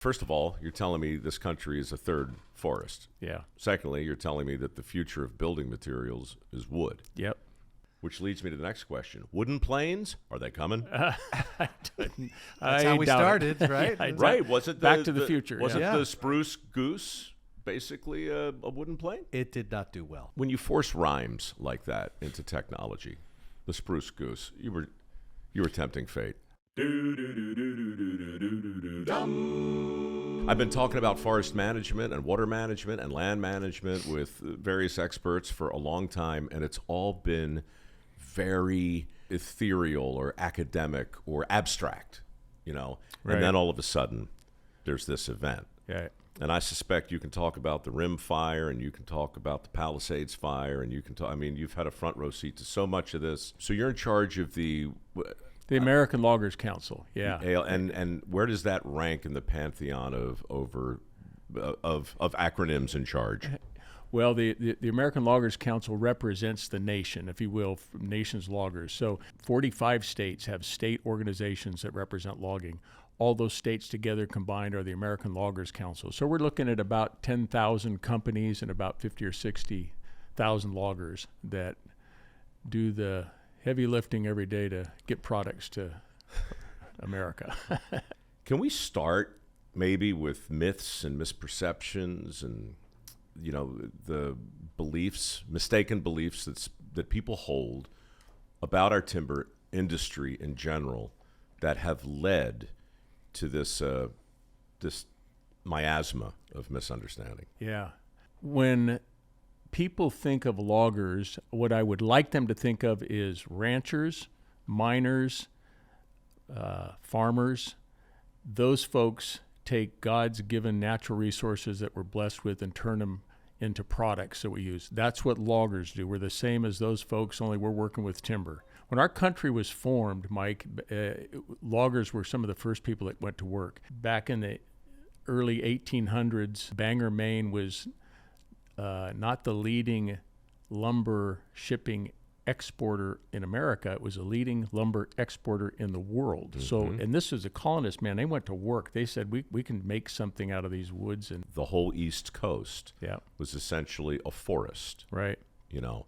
First of all, you're telling me this country is a third forest. Yeah. Secondly, you're telling me that the future of building materials is wood. Yep. Which leads me to the next question. Wooden planes, are they coming? That's how we started, right? Yeah, Right. Was it Back to the Future, Was yeah. it the spruce goose, basically a wooden plane? It did not do well. When you force rhymes like that into technology, the spruce goose, you were tempting fate. I've been talking about forest management and water management and land management with various experts for a long time, and it's all been very ethereal or academic or abstract, you know. Right. And then all of a sudden, there's this event. Yeah. And I suspect you can talk about the Rim fire, and you can talk about the Palisades fire, and you can talk. I mean, you've had a front row seat to so much of this. So you're in charge of the American Loggers Council. Yeah. And where does that rank in the pantheon of acronyms in charge? Well, the American Loggers Council represents the nation, if you will, nation's loggers. So 45 states have state organizations that represent logging. All those states together combined are the American Loggers Council. So we're looking at about 10,000 companies and about 50 or 60,000 loggers that do the heavy lifting every day to get products to America. Can we start maybe with myths and misperceptions and, you know, the beliefs, mistaken beliefs that people hold about our timber industry in general that have led to this miasma of misunderstanding? Yeah. When people think of loggers, what I would like them to think of is ranchers, miners, farmers. Those folks take God's given natural resources that we're blessed with and turn them into products that we use. That's what loggers do. We're the same as those folks, only we're working with timber. When our country was formed, Mike, loggers were some of the first people that went to work. Back in the early 1800s, Bangor, Maine was not the leading lumber shipping exporter in America. It was a leading lumber exporter in the world. Mm-hmm. So, and this is a colonist, man. They went to work. They said, we can make something out of these woods. And the whole East Coast was essentially a forest. Right. You know,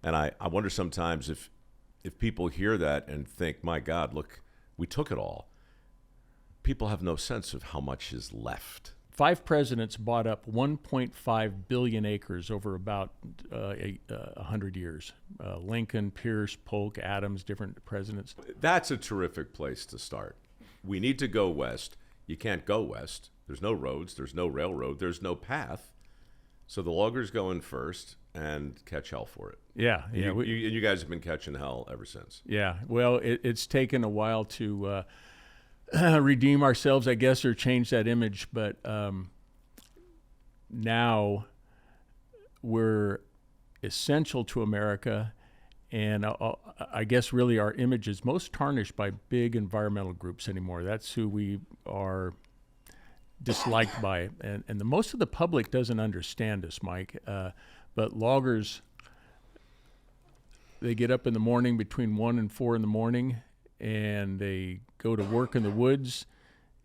and I wonder sometimes if people hear that and think, my God, look, we took it all. People have no sense of how much is left. 5 presidents bought up 1.5 billion acres over about 100 years. Lincoln, Pierce, Polk, Adams, different presidents. That's a terrific place to start. We need to go west. You can't go west. There's no roads. There's no railroad. There's no path. So the loggers go in first and catch hell for it. Yeah. And you guys have been catching hell ever since. Yeah. Well, it's taken a while to redeem ourselves, I guess, or change that image. But now we're essential to America. And I guess really our image is most tarnished by big environmental groups anymore. That's who we are disliked by. And most of the public doesn't understand us, Mike. But loggers, they get up in the morning between 1 and 4 in the morning, and they go to work in the woods,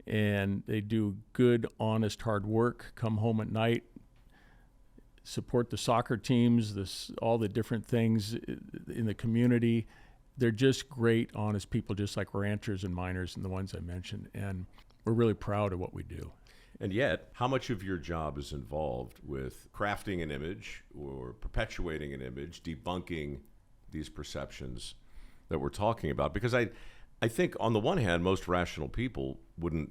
and they do good, honest, hard work, come home at night, support the soccer teams, all the different things in the community. They're just great, honest people, just like ranchers and miners and the ones I mentioned. And we're really proud of what we do. And yet, how much of your job is involved with crafting an image or perpetuating an image, debunking these perceptions that we're talking about? Because I think on the one hand, most rational people wouldn't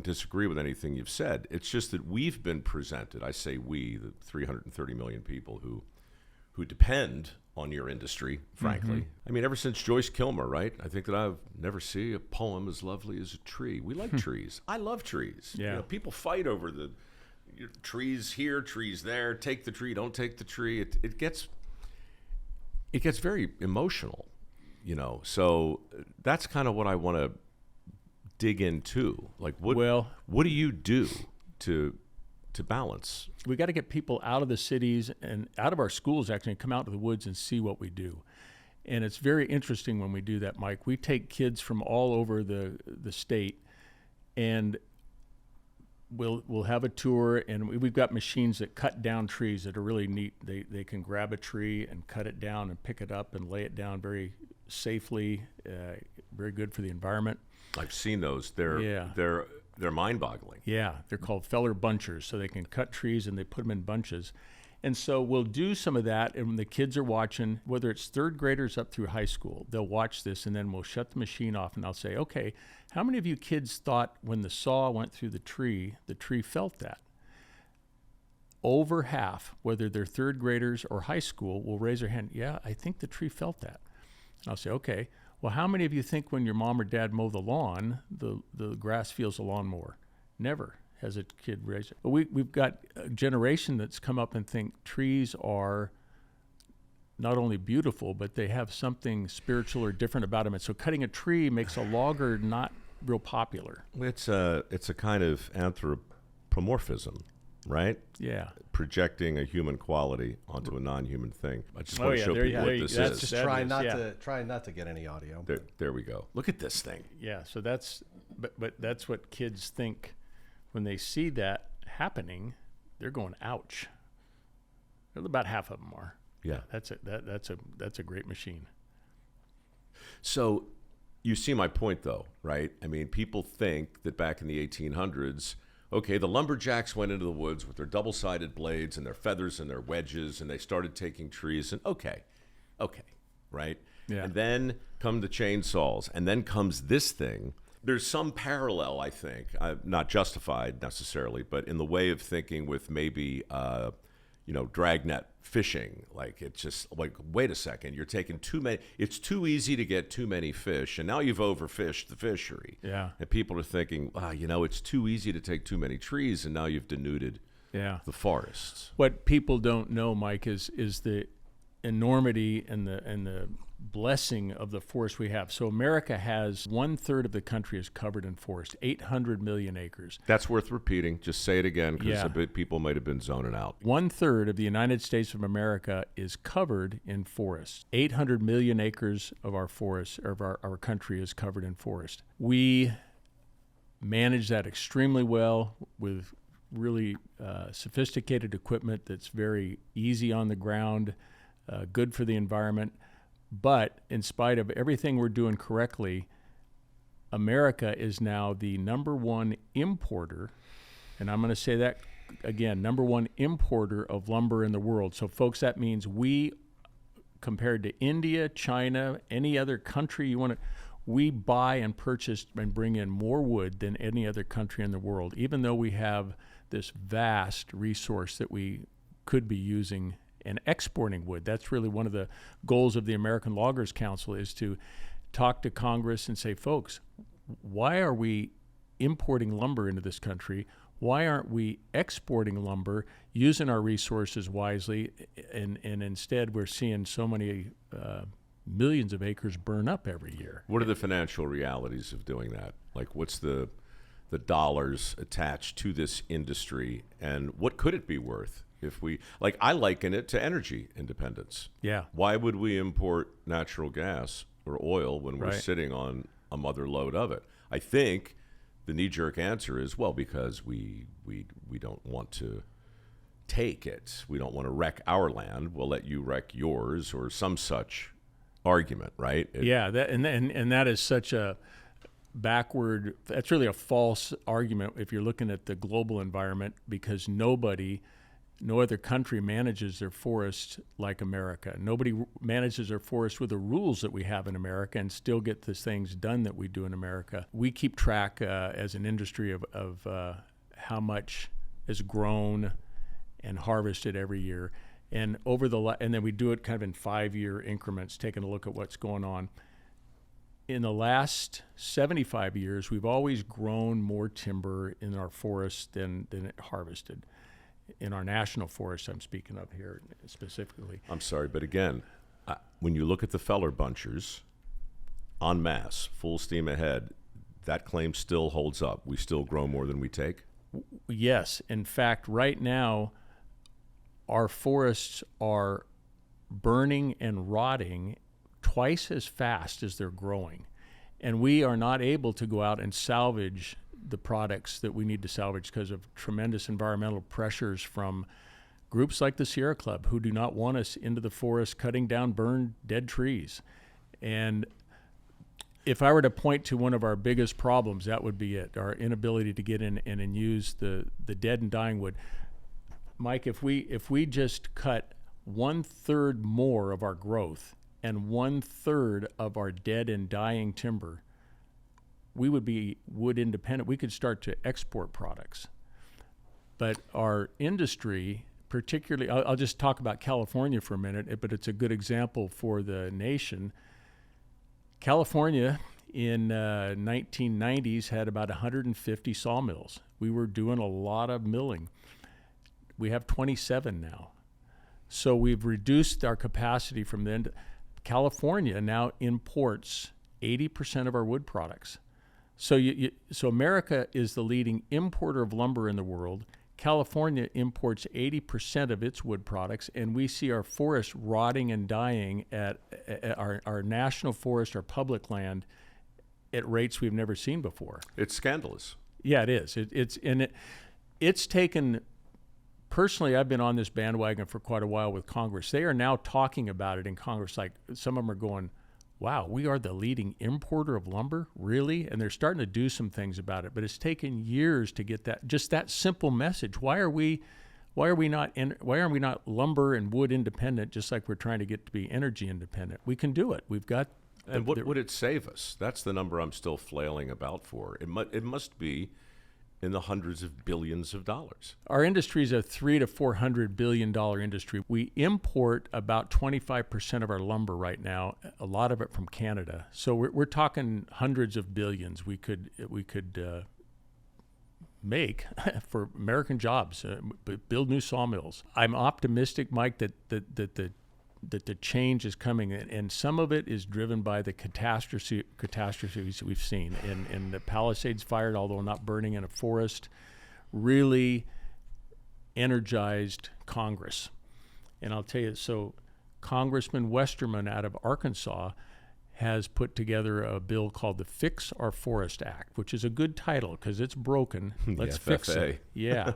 disagree with anything you've said. It's just that we've been presented, I say we, the 330 million people who depend on your industry, frankly. Mm-hmm. I mean, ever since Joyce Kilmer, right? I think that I've never seen a poem as lovely as a tree. We like trees. I love trees. Yeah. You know, people fight over the trees here, trees there, take the tree, don't take the tree. It gets very emotional, you know. So that's kind of what I want to dig into. Like, what do you do to balance? We got to get people out of the cities and out of our schools, actually, and come out to the woods and see what we do. And it's very interesting when we do that, Mike. We take kids from all over the state, and we'll have a tour, and we've got machines that cut down trees that are really neat. They can grab a tree and cut it down and pick it up and lay it down very safely, very good for the environment. I've seen those. They're mind-boggling. Yeah, they're called feller bunchers. So they can cut trees and they put them in bunches. And so we'll do some of that, and when the kids are watching, whether it's third graders up through high school, they'll watch this, and then we'll shut the machine off, and I'll say, okay, how many of you kids thought when the saw went through the tree felt that? Over half, whether they're third graders or high school, will raise their hand, yeah, I think the tree felt that. And I'll say, okay, well, how many of you think when your mom or dad mow the lawn, the grass feels the lawn more? Never has a kid raised it. But we've got a generation that's come up and think trees are not only beautiful, but they have something spiritual or different about them. And so cutting a tree makes a logger not real popular. It's a kind of anthropomorphism, right? Yeah. Projecting a human quality onto a non-human thing. I just want to show people what this is. Just try not to get any audio. There we go. Look at this thing. Yeah. So that's that's what kids think when they see that happening. They're going, ouch. About half of them are. Yeah. That's a great machine. So you see my point, though, right? I mean, people think that back in the 1800s, okay, the lumberjacks went into the woods with their double-sided blades and their feathers and their wedges, and they started taking trees, and okay, right? Yeah. And then come the chainsaws, and then comes this thing. There's some parallel, I think, not justified necessarily, but in the way of thinking with maybe, dragnet fishing. Like, it's just like, wait a second, you're taking too many. It's too easy to get too many fish, and now you've overfished the fishery. Yeah. And people are thinking, it's too easy to take too many trees, and now you've denuded the forests. What people don't know, Mike, is the enormity and the blessing of the forest we have. So America has 1/3 of the country is covered in forest, 800 million acres. That's worth repeating. Just say it again, because Yeah. people might have been zoning out. 1/3 of the United States of America is covered in forest. 800 million acres of our forest, of our country, is covered in forest. We manage that extremely well with really sophisticated equipment that's very easy on the ground, good for the environment. But in spite of everything we're doing correctly, America is now the number one importer, and I'm going to say that again, number one importer of lumber in the world. So, folks, that means we, compared to India, China, any other country you want to, we buy and purchase and bring in more wood than any other country in the world, even though we have this vast resource that we could be using and exporting wood. That's really one of the goals of the American Loggers Council, is to talk to Congress and say, folks, why are we importing lumber into this country? Why aren't we exporting lumber, using our resources wisely, and instead we're seeing so many millions of acres burn up every year? What are the financial realities of doing that? Like, what's the dollars attached to this industry, and what could it be worth? If we, like, I liken it to energy independence. Yeah. Why would we import natural gas or oil when we're Right. sitting on a mother lode of it? I think the knee-jerk answer is, well, because we don't want to take it. We don't want to wreck our land. We'll let you wreck yours, or some such argument, right? Yeah, that is such a backward, that's really a false argument if you're looking at the global environment, because no other country manages their forest like America. Nobody manages their forest with the rules that we have in America and still get the things done that we do in America. We keep track as an industry of how much is grown and harvested every year. And and then we do it kind of in 5-year increments, taking a look at what's going on. In the last 75 years, we've always grown more timber in our forests than it harvested. In our national forest, I'm speaking of here specifically. I'm sorry, but again, when you look at the feller bunchers, en masse, full steam ahead, that claim still holds up. We still grow more than we take? Yes. In fact, right now, our forests are burning and rotting twice as fast as they're growing. And we are not able to go out and salvage the products that we need to salvage because of tremendous environmental pressures from groups like the Sierra Club, who do not want us into the forest cutting down burned dead trees. And if I were to point to one of our biggest problems, that would be it, our inability to get in and use the dead and dying wood. Mike, if we just cut 1/3 more of our growth and 1/3 of our dead and dying timber, we would be wood independent. We could start to export products. But our industry, particularly, I'll just talk about California for a minute, but it's a good example for the nation. California in 1990s had about 150 sawmills. We were doing a lot of milling. We have 27 now. So we've reduced our capacity from then. California now imports 80% of our wood products. So so America is the leading importer of lumber in the world. California imports 80% of its wood products, and we see our forests rotting and dying at our national forest, our public land, at rates we've never seen before. It's scandalous. Yeah, it is. It's taken. Personally, I've been on this bandwagon for quite a while with Congress. They are now talking about it in Congress. Like, some of them are going, wow, we are the leading importer of lumber? Really? And they're starting to do some things about it. But it's taken years to get that simple message. Why are we not lumber and wood independent, just like we're trying to get to be energy independent? We can do it. We've got. And what would it save us? That's the number I'm still flailing about for. It must be in the hundreds of billions of dollars. Our industry is a $300 to $400 billion industry. We import about 25% of our lumber right now, a lot of it from Canada. So we're talking hundreds of billions we could make for American jobs, build new sawmills. I'm optimistic, Mike, that the change is coming, and some of it is driven by the catastrophes we've seen. And the Palisades fire, although not burning in a forest, really energized Congress. And I'll tell you, so Congressman Westerman out of Arkansas has put together a bill called the Fix Our Forest Act, which is a good title because it's broken. Let's fix it. Yeah.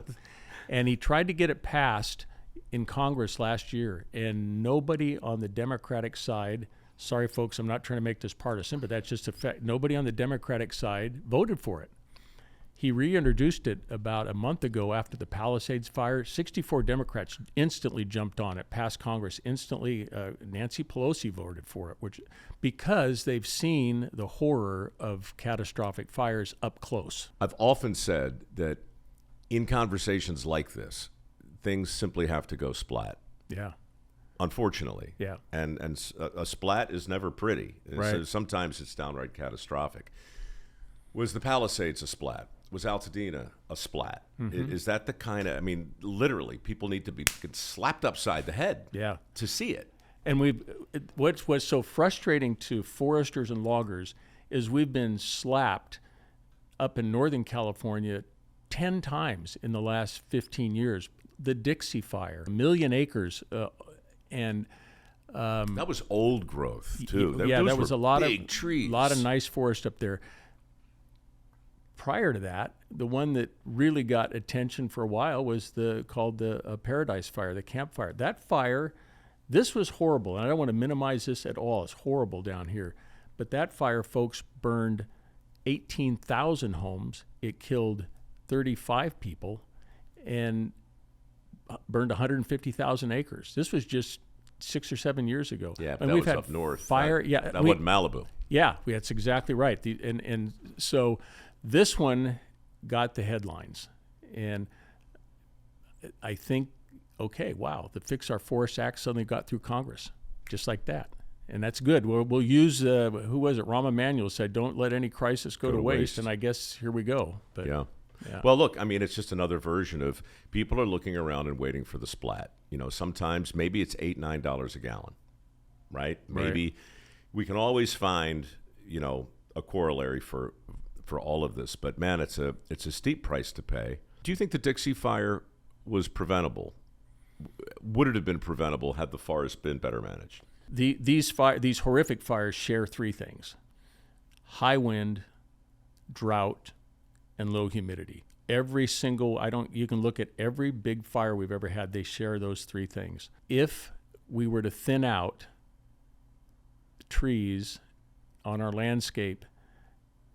And he tried to get it passed in Congress last year, and nobody on the Democratic side, sorry folks, I'm not trying to make this partisan, but that's just a fact, nobody on the Democratic side voted for it. He reintroduced it about a month ago after the Palisades fire. 64 Democrats instantly jumped on it, passed Congress instantly. Nancy Pelosi voted for it, because they've seen the horror of catastrophic fires up close. I've often said that in conversations like this, things simply have to go splat. Yeah. Unfortunately. Yeah. And a splat is never pretty. Right. So sometimes it's downright catastrophic. Was the Palisades a splat? Was Altadena a splat? Mm-hmm. Is that the kind of, literally, people need to be slapped upside the head to see it. And what's so frustrating to foresters and loggers is we've been slapped up in Northern California 10 times in the last 15 years. The Dixie Fire, 1 million acres, and that was old growth too. That was a lot big trees, a lot of nice forest up there. Prior to that, the one that really got attention for a while was called the Paradise Fire, the Camp Fire. That fire, this was horrible, and I don't want to minimize this at all. It's horrible down here, but that fire, folks, burned 18,000 homes. It killed 35 people, and burned 150,000 acres. This was just 6 or 7 years ago. Yeah, and we've had up north. Fire. That wasn't Malibu. Yeah, that's exactly right. And so this one got the headlines, and I think, okay, wow, the Fix Our Forest Act suddenly got through Congress, just like that. And that's good. We'll use, who was it? Rahm Emanuel said, don't let any crisis go to waste. And I guess here we go. But yeah. Well, look, it's just another version of people are looking around and waiting for the splat. Sometimes maybe it's $8, $9 a gallon, right? Maybe we can always find, a corollary for all of this. But man, it's a steep price to pay. Do you think the Dixie Fire was preventable? Would it have been preventable had the forest been better managed? These horrific fires share three things: high wind, drought, and low humidity. Every single, you can look at every big fire we've ever had, they share those three things. If we were to thin out trees on our landscape,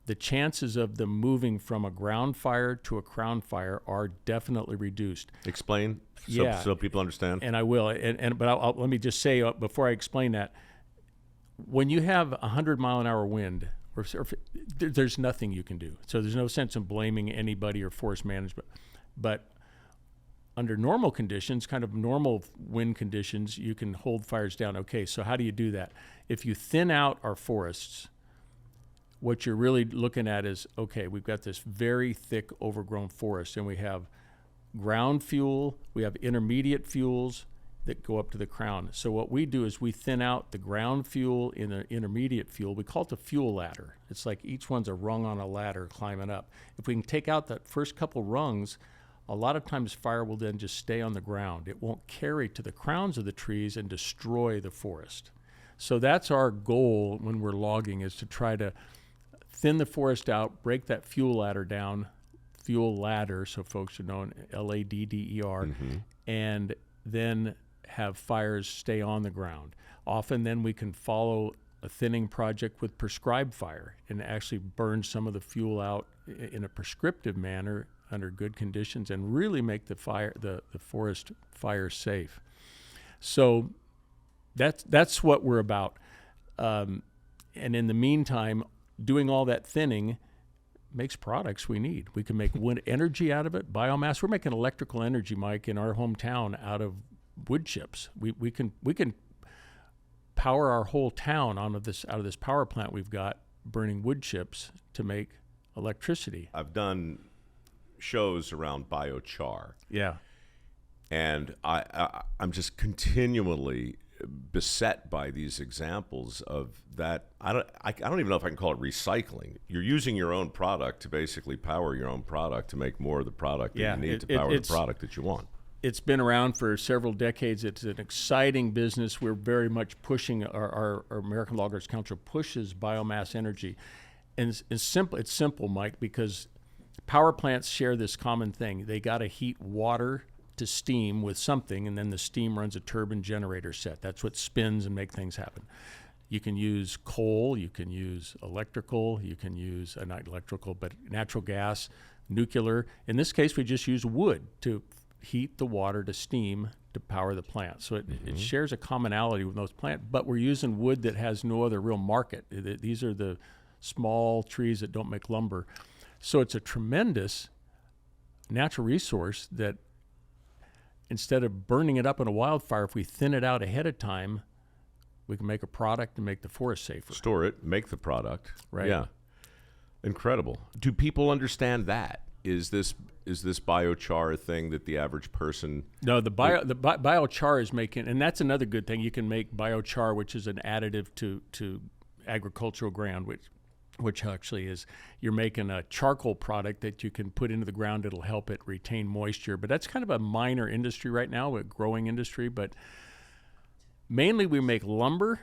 the chances of them moving from a ground fire to a crown fire are definitely reduced. Explain so people understand. And I will. But let me just say before I explain that, when you have 100-mile-an-hour wind, there's nothing you can do. So there's no sense in blaming anybody or forest management. But under normal conditions, kind of normal wind conditions, you can hold fires down. Okay, so how do you do that? If you thin out our forests, what you're really looking at is, okay, we've got this very thick overgrown forest, and we have ground fuel, we have intermediate fuels that go up to the crown. So what we do is we thin out the ground fuel in the intermediate fuel. We call it the fuel ladder. It's like each one's a rung on a ladder climbing up. If we can take out that first couple rungs, a lot of times fire will then just stay on the ground. It won't carry to the crowns of the trees and destroy the forest. So that's our goal when we're logging, is to try to thin the forest out, break that fuel ladder down, so folks should know, LADDER, and then have fires stay on the ground. Often then we can follow a thinning project with prescribed fire and actually burn some of the fuel out in a prescriptive manner under good conditions and really make the forest fire safe. So that's what we're about. And in the meantime, doing all that thinning makes products we need. We can make wind energy out of it, biomass. We're making electrical energy, Mike, in our hometown out of wood chips. We can power our whole town out of this power plant we've got, burning wood chips to make electricity. I've done shows around biochar. Yeah. And I'm just continually beset by these examples of that. I don't even know if I can call it recycling. You're using your own product to basically power your own product to make more of the product that you need to power the product that you want. It's been around for several decades. It's an exciting business. We're very much pushing, our American Loggers Council pushes biomass energy. And it's simple, Mike, because power plants share this common thing. They got to heat water to steam with something, and then the steam runs a turbine generator set. That's what spins and make things happen. You can use coal, you can use electrical, you can use, not electrical, but natural gas, nuclear. In this case, we just use wood to heat the water to steam to power the plant. So it shares a commonality with those plants, but we're using wood that has no other real market. These are the small trees that don't make lumber. So it's a tremendous natural resource that, instead of burning it up in a wildfire, if we thin it out ahead of time, we can make a product and make the forest safer. Store it, make the product. Right. Yeah. Incredible. Do people understand that? Is this biochar a thing that the average person? No, the biochar is making, and that's another good thing. You can make biochar, which is an additive to agricultural ground, which actually is, you're making a charcoal product that you can put into the ground. It'll help it retain moisture. But that's kind of a minor industry right now, a growing industry. But mainly we make lumber,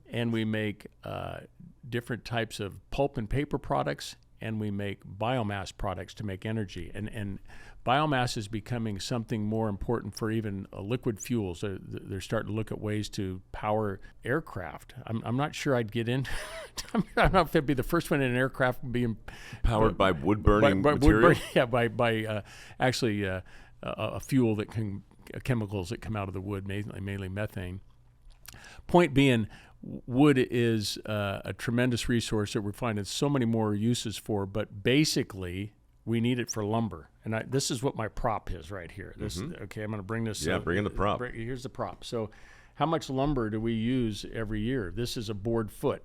and we make different types of pulp and paper products, and we make biomass products to make energy. And biomass is becoming something more important for even liquid fuels. They're starting to look at ways to power aircraft. I'm not sure I'd get in. I don't know if it'd be the first one in an aircraft being powered by wood-burning material. By a fuel that can, chemicals that come out of the wood, mainly methane. Point being, wood is a tremendous resource that we're finding so many more uses for, but basically we need it for lumber. And this is what my prop is right here. Okay, I'm going to bring this. Yeah, bring in the prop. Here's the prop. So how much lumber do we use every year? This is a board foot.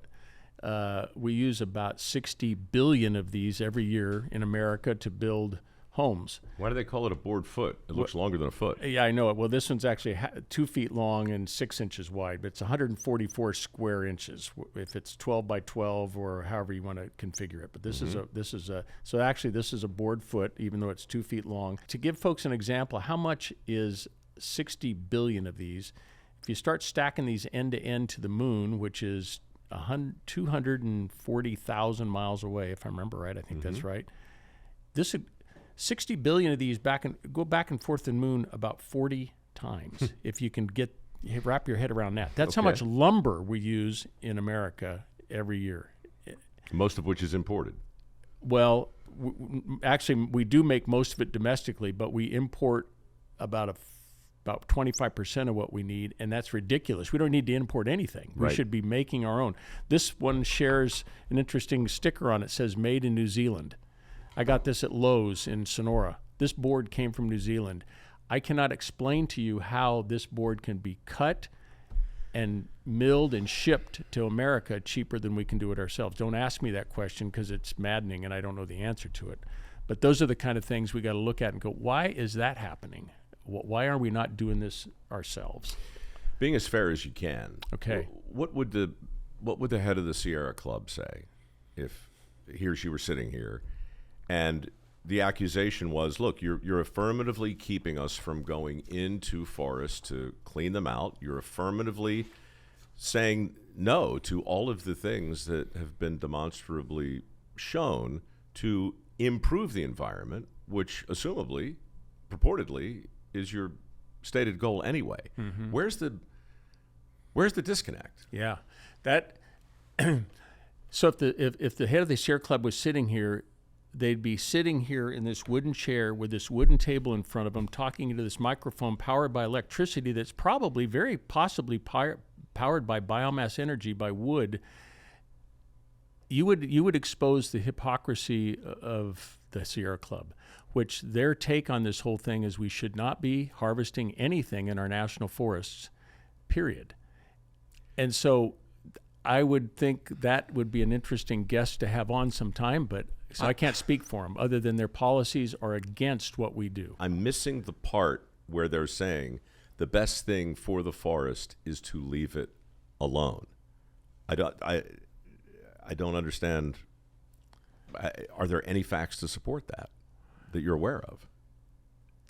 We use about 60 billion of these every year in America to build homes. Why do they call it a board foot? It looks longer than a foot. Yeah, I know it. Well, this one's actually 2 feet long and 6 inches wide, but it's 144 square inches if it's 12 by 12 or however you want to configure it. But this is a board foot, even though it's 2 feet long. To give folks an example, how much is 60 billion of these? If you start stacking these end to end to the moon, which is 240,000 miles away, if I remember right, I think that's right. this 60 billion of these go back and forth the moon about 40 times. If you can wrap your head around that. That's how much lumber we use in America every year. Most of which is imported. Well, actually, we do make most of it domestically, but we import about 25% of what we need, and that's ridiculous. We don't need to import anything. We should be making our own. This one shares an interesting sticker on it. It says "Made in New Zealand." I got this at Lowe's in Sonora. This board came from New Zealand. I cannot explain to you how this board can be cut and milled and shipped to America cheaper than we can do it ourselves. Don't ask me that question because it's maddening and I don't know the answer to it. But those are the kind of things we got to look at and go, why is that happening? Why are we not doing this ourselves? Being as fair as you can. Okay. What would the head of the Sierra Club say if he or she were sitting here and the accusation was, look, you're affirmatively keeping us from going into forests to clean them out. You're affirmatively saying no to all of the things that have been demonstrably shown to improve the environment, which assumably, purportedly, is your stated goal anyway. Mm-hmm. Where's the disconnect? Yeah, that. So if the head of the Sierra Club was sitting here, they'd be sitting here in this wooden chair with this wooden table in front of them, talking into this microphone powered by electricity that's probably very possibly powered by biomass energy, by wood. You would expose the hypocrisy of the Sierra Club, which their take on this whole thing is we should not be harvesting anything in our national forests, period. And so I would think that would be an interesting guest to have on sometime, but so I can't speak for them other than their policies are against what we do. I'm missing the part where they're saying the best thing for the forest is to leave it alone. I don't understand. Are there any facts to support that you're aware of?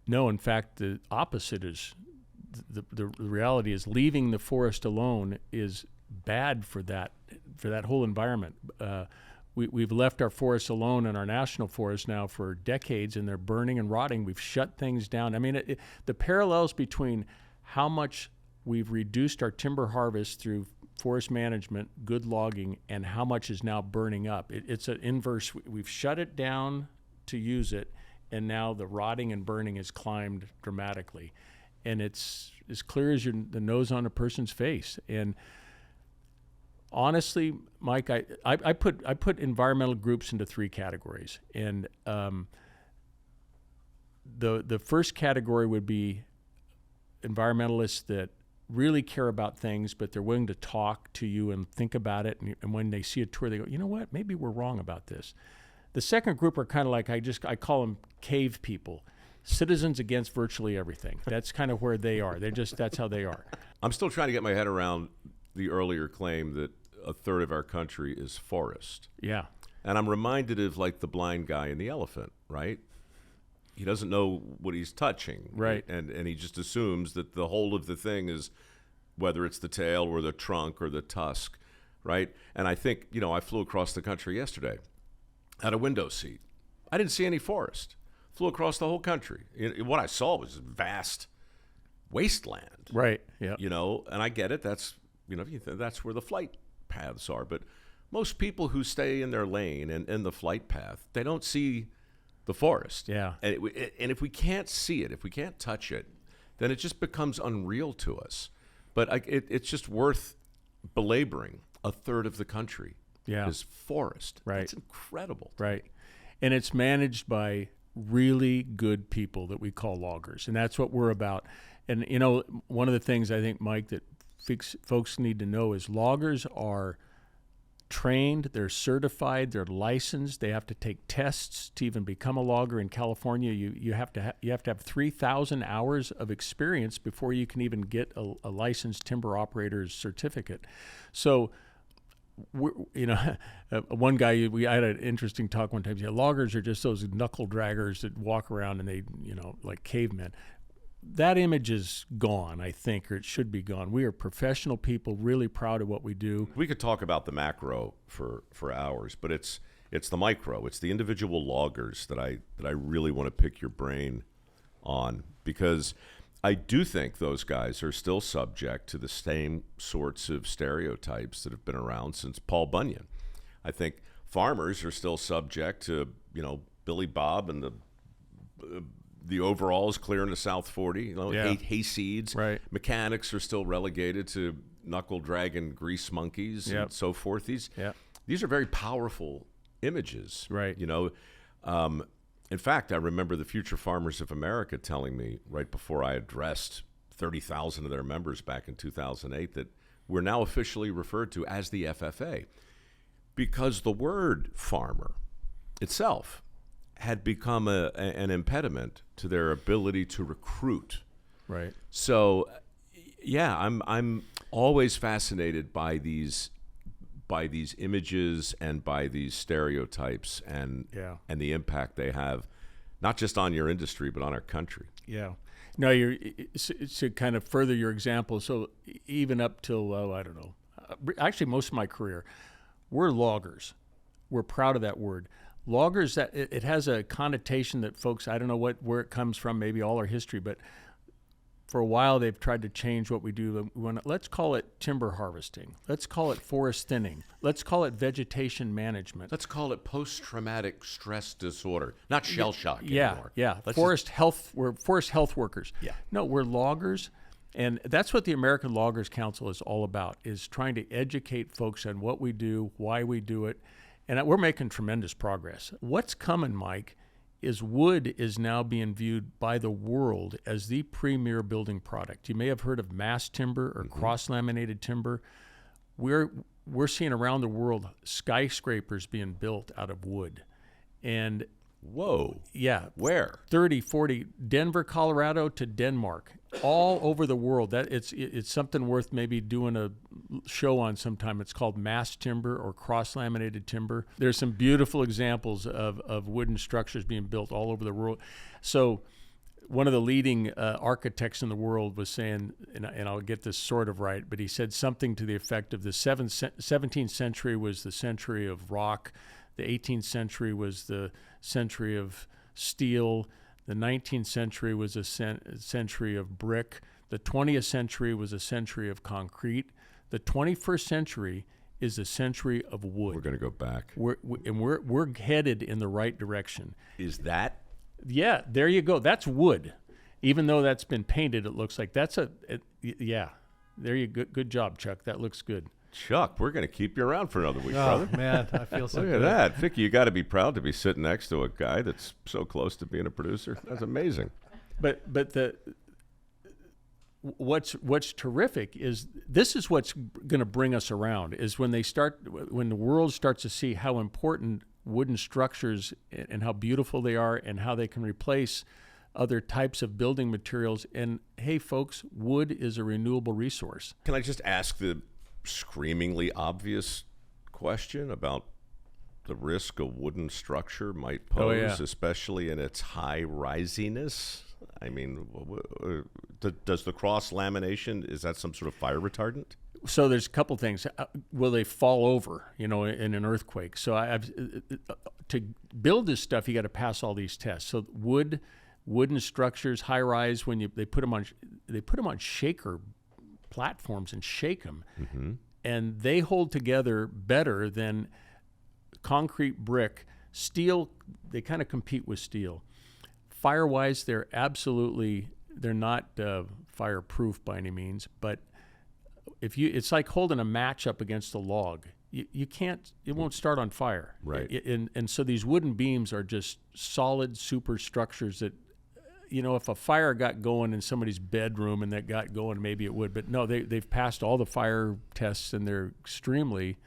No, in fact, the opposite is the reality is leaving the forest alone is bad for that whole environment. We've left our forests alone in our national forests now for decades, and they're burning and rotting. We've shut things down. I mean, the parallels between how much we've reduced our timber harvest through forest management, good logging, and how much is now burning up. It's an inverse. We've shut it down to use it, and now the rotting and burning has climbed dramatically. And it's as clear as the nose on a person's face. And honestly, Mike, I put environmental groups into three categories, and the first category would be environmentalists that really care about things, but they're willing to talk to you and think about it, and when they see a tour, they go, you know what, maybe we're wrong about this. The second group are kind of like I call them cave people, citizens against virtually everything. That's kind of where they are. That's how they are. I'm still trying to get my head around the earlier claim that a third of our country is forest. Yeah. And I'm reminded of like the blind guy and the elephant, right? He doesn't know what he's touching. Right. And he just assumes that the whole of the thing is, whether it's the tail or the trunk or the tusk, right? And I think, I flew across the country yesterday, had a window seat. I didn't see any forest. Flew across the whole country. What I saw was vast wasteland. Right, yeah. And I get it. That's, that's where the flight paths are. But most people who stay in their lane and in the flight path, they don't see the forest. Yeah. And if we can't see it, if we can't touch it, then it just becomes unreal to us. But it's just worth belaboring. A third of the country is forest. Right. It's incredible. Right. And it's managed by really good people that we call loggers. And that's what we're about. And, one of the things I think, Mike, that folks need to know is loggers are trained, they're certified, they're licensed, they have to take tests to even become a logger. In California, you have to have 3,000 hours of experience before you can even get a licensed timber operator's certificate. So, one guy, I had an interesting talk one time. He said, loggers are just those knuckle draggers that walk around and they, like cavemen. That image is gone, I think, or it should be gone. We are professional people, really proud of what we do. We could talk about the macro for hours, but it's It's the micro. It's the individual loggers that I really want to pick your brain on, because I do think those guys are still subject to the same sorts of stereotypes that have been around since Paul Bunyan. I think farmers are still subject to, Billy Bob and the overalls clearing the South 40, hay seeds. Right. Mechanics are still relegated to knuckle dragging grease monkeys and so forth. These are very powerful images. Right. In fact, I remember the Future Farmers of America telling me right before I addressed 30,000 of their members back in 2008 that we're now officially referred to as the FFA, because the word farmer itself had become an impediment to their ability to recruit. Right. So, yeah, I'm always fascinated by these images and by these stereotypes and the impact they have, not just on your industry but on our country. Yeah. No, to kind of further your example. So even up till I don't know, actually most of my career, we're loggers. We're proud of that word. Loggers, that it has a connotation that folks, I don't know where it comes from, maybe all our history, but for a while they've tried to change what we do. Let's call it timber harvesting. Let's call it forest thinning. Let's call it vegetation management. Let's call it post-traumatic stress disorder, not shell shock anymore. Yeah. Forest health. We're forest health workers. Yeah. No, we're loggers. And that's what the American Loggers Council is all about, is trying to educate folks on what we do, why we do it. And we're making tremendous progress. What's coming, Mike, is wood is now being viewed by the world as the premier building product. You may have heard of mass timber or cross-laminated timber. We're seeing around the world skyscrapers being built out of wood. And whoa. Yeah. Where? 30, 40, Denver, Colorado to Denmark, all over the world. That it's something worth maybe doing a show on sometime. It's called mass timber or cross-laminated timber. There's some beautiful examples of wooden structures being built all over the world. So one of the leading architects in the world was saying, and I'll get this sort of right, but he said something to the effect of the 17th century was the century of rock, the 18th century was the century of steel, the 19th century was a century of brick, the 20th century was a century of concrete, the 21st century is a century of wood. We're going to go back. We're headed in the right direction. Is that? Yeah, there you go. That's wood. Even though that's been painted, it looks like that's yeah. There you go. Good job, Chuck. That looks good. Chuck, we're going to keep you around for another week, brother. Oh, man, I feel so Look good. at that. Vicky, you got to be proud to be sitting next to a guy that's so close to being a producer. That's amazing. But what's terrific is this is what's going to bring us around, is when the world starts to see how important wooden structures and how beautiful they are and how they can replace other types of building materials. And hey, folks, wood is a renewable resource. Can I just ask the screamingly obvious question about the risk a wooden structure might pose, especially in its high risiness? I mean, does the cross lamination, is that some sort of fire retardant? So there's a couple things. Will they fall over, in an earthquake? So to build this stuff, you got to pass all these tests. So wooden structures, high rise, when they put them on shaker platforms and shake them, and they hold together better than concrete, brick, steel. They kind of compete with steel. Fire-wise, they're not fireproof by any means, but it's like holding a match up against a log. You can't, it won't start on fire. Right. And so these wooden beams are just solid superstructures that, if a fire got going in somebody's bedroom and that got going, maybe it would. But no, they've passed all the fire tests, and they're extremely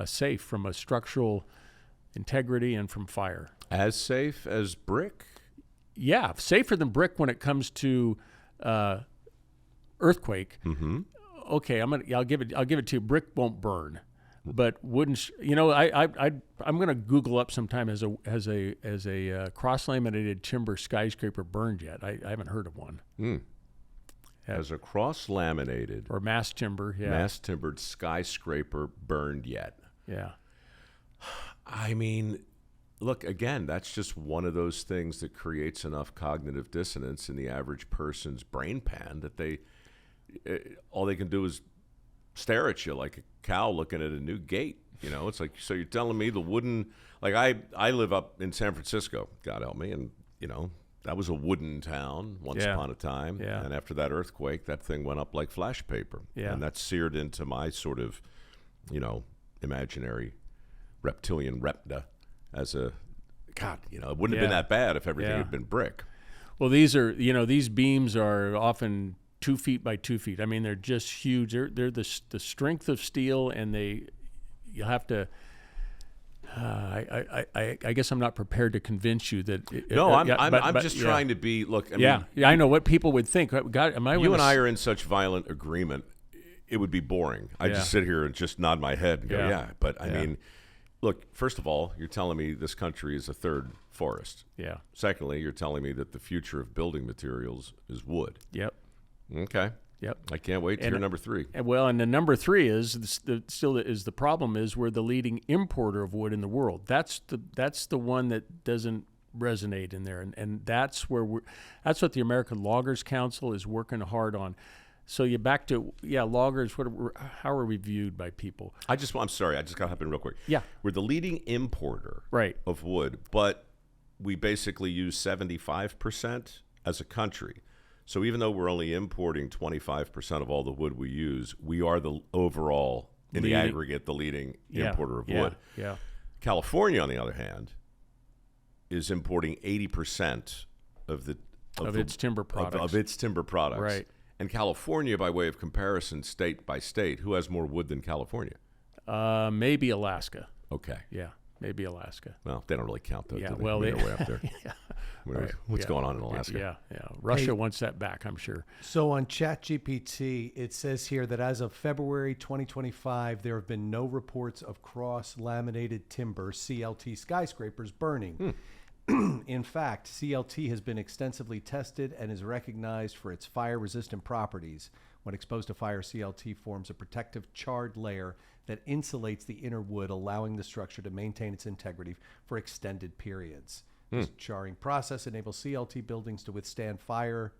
safe from a structural integrity and from fire. As safe as brick? Yeah, safer than brick when it comes to earthquake. Okay, I'll give it to you. Brick won't burn, but wooden. I'm going to Google up sometime has a cross-laminated timber skyscraper burned yet. I haven't heard of one. Has a cross-laminated or mass timber, mass timbered skyscraper burned yet? Yeah. I mean, look, again, that's just one of those things that creates enough cognitive dissonance in the average person's brain pan that all they can do is stare at you like a cow looking at a new gate. It's like, so you're telling me the wooden, like I live up in San Francisco, God help me, and that was a wooden town once upon a time. Yeah. And after that earthquake, that thing went up like flash paper. Yeah. And that's seared into my sort of, imaginary reptilian retina as a, God, it wouldn't have been that bad if everything had been brick. Well, these beams are often 2 feet by 2 feet. I mean, they're just huge. They're the strength of steel, and you'll have to. I guess I'm not prepared to convince you that. I'm just trying to be. Look, I know what people would think. God, you and I are in such violent agreement. It would be boring. I just sit here and just nod my head and go, But I mean, look. First of all, you're telling me this country is a third forest. Yeah. Secondly, you're telling me that the future of building materials is wood. Yep. Okay. Yep. I can't wait to hear number 3. And the number 3 is the problem is we're the leading importer of wood in the world. That's the one that doesn't resonate in there, and that's what the American Loggers Council is working hard on. So you back to loggers. How are we viewed by people? I'm sorry. I just got to hop in real quick. Yeah. We're the leading importer of wood, but we basically use 75% as a country. So even though we're only importing 25% of all the wood we use, we are the overall, in the aggregate, the leading importer of wood. Yeah. California, on the other hand, is importing 80% of its timber products. Of its timber products. Right. And California, by way of comparison, state by state, who has more wood than California? Maybe Alaska. Okay. Yeah, maybe Alaska. Well, they don't really count, though. Yeah, do they? well, they're way up there. What's going on in Alaska? Yeah. Russia wants that back, I'm sure. So on ChatGPT, it says here that as of February 2025, there have been no reports of cross-laminated timber, CLT skyscrapers burning. In fact, CLT has been extensively tested and is recognized for its fire-resistant properties. When exposed to fire, CLT forms a protective charred layer that insulates the inner wood, allowing the structure to maintain its integrity for extended periods. This charring process enables CLT buildings to withstand fires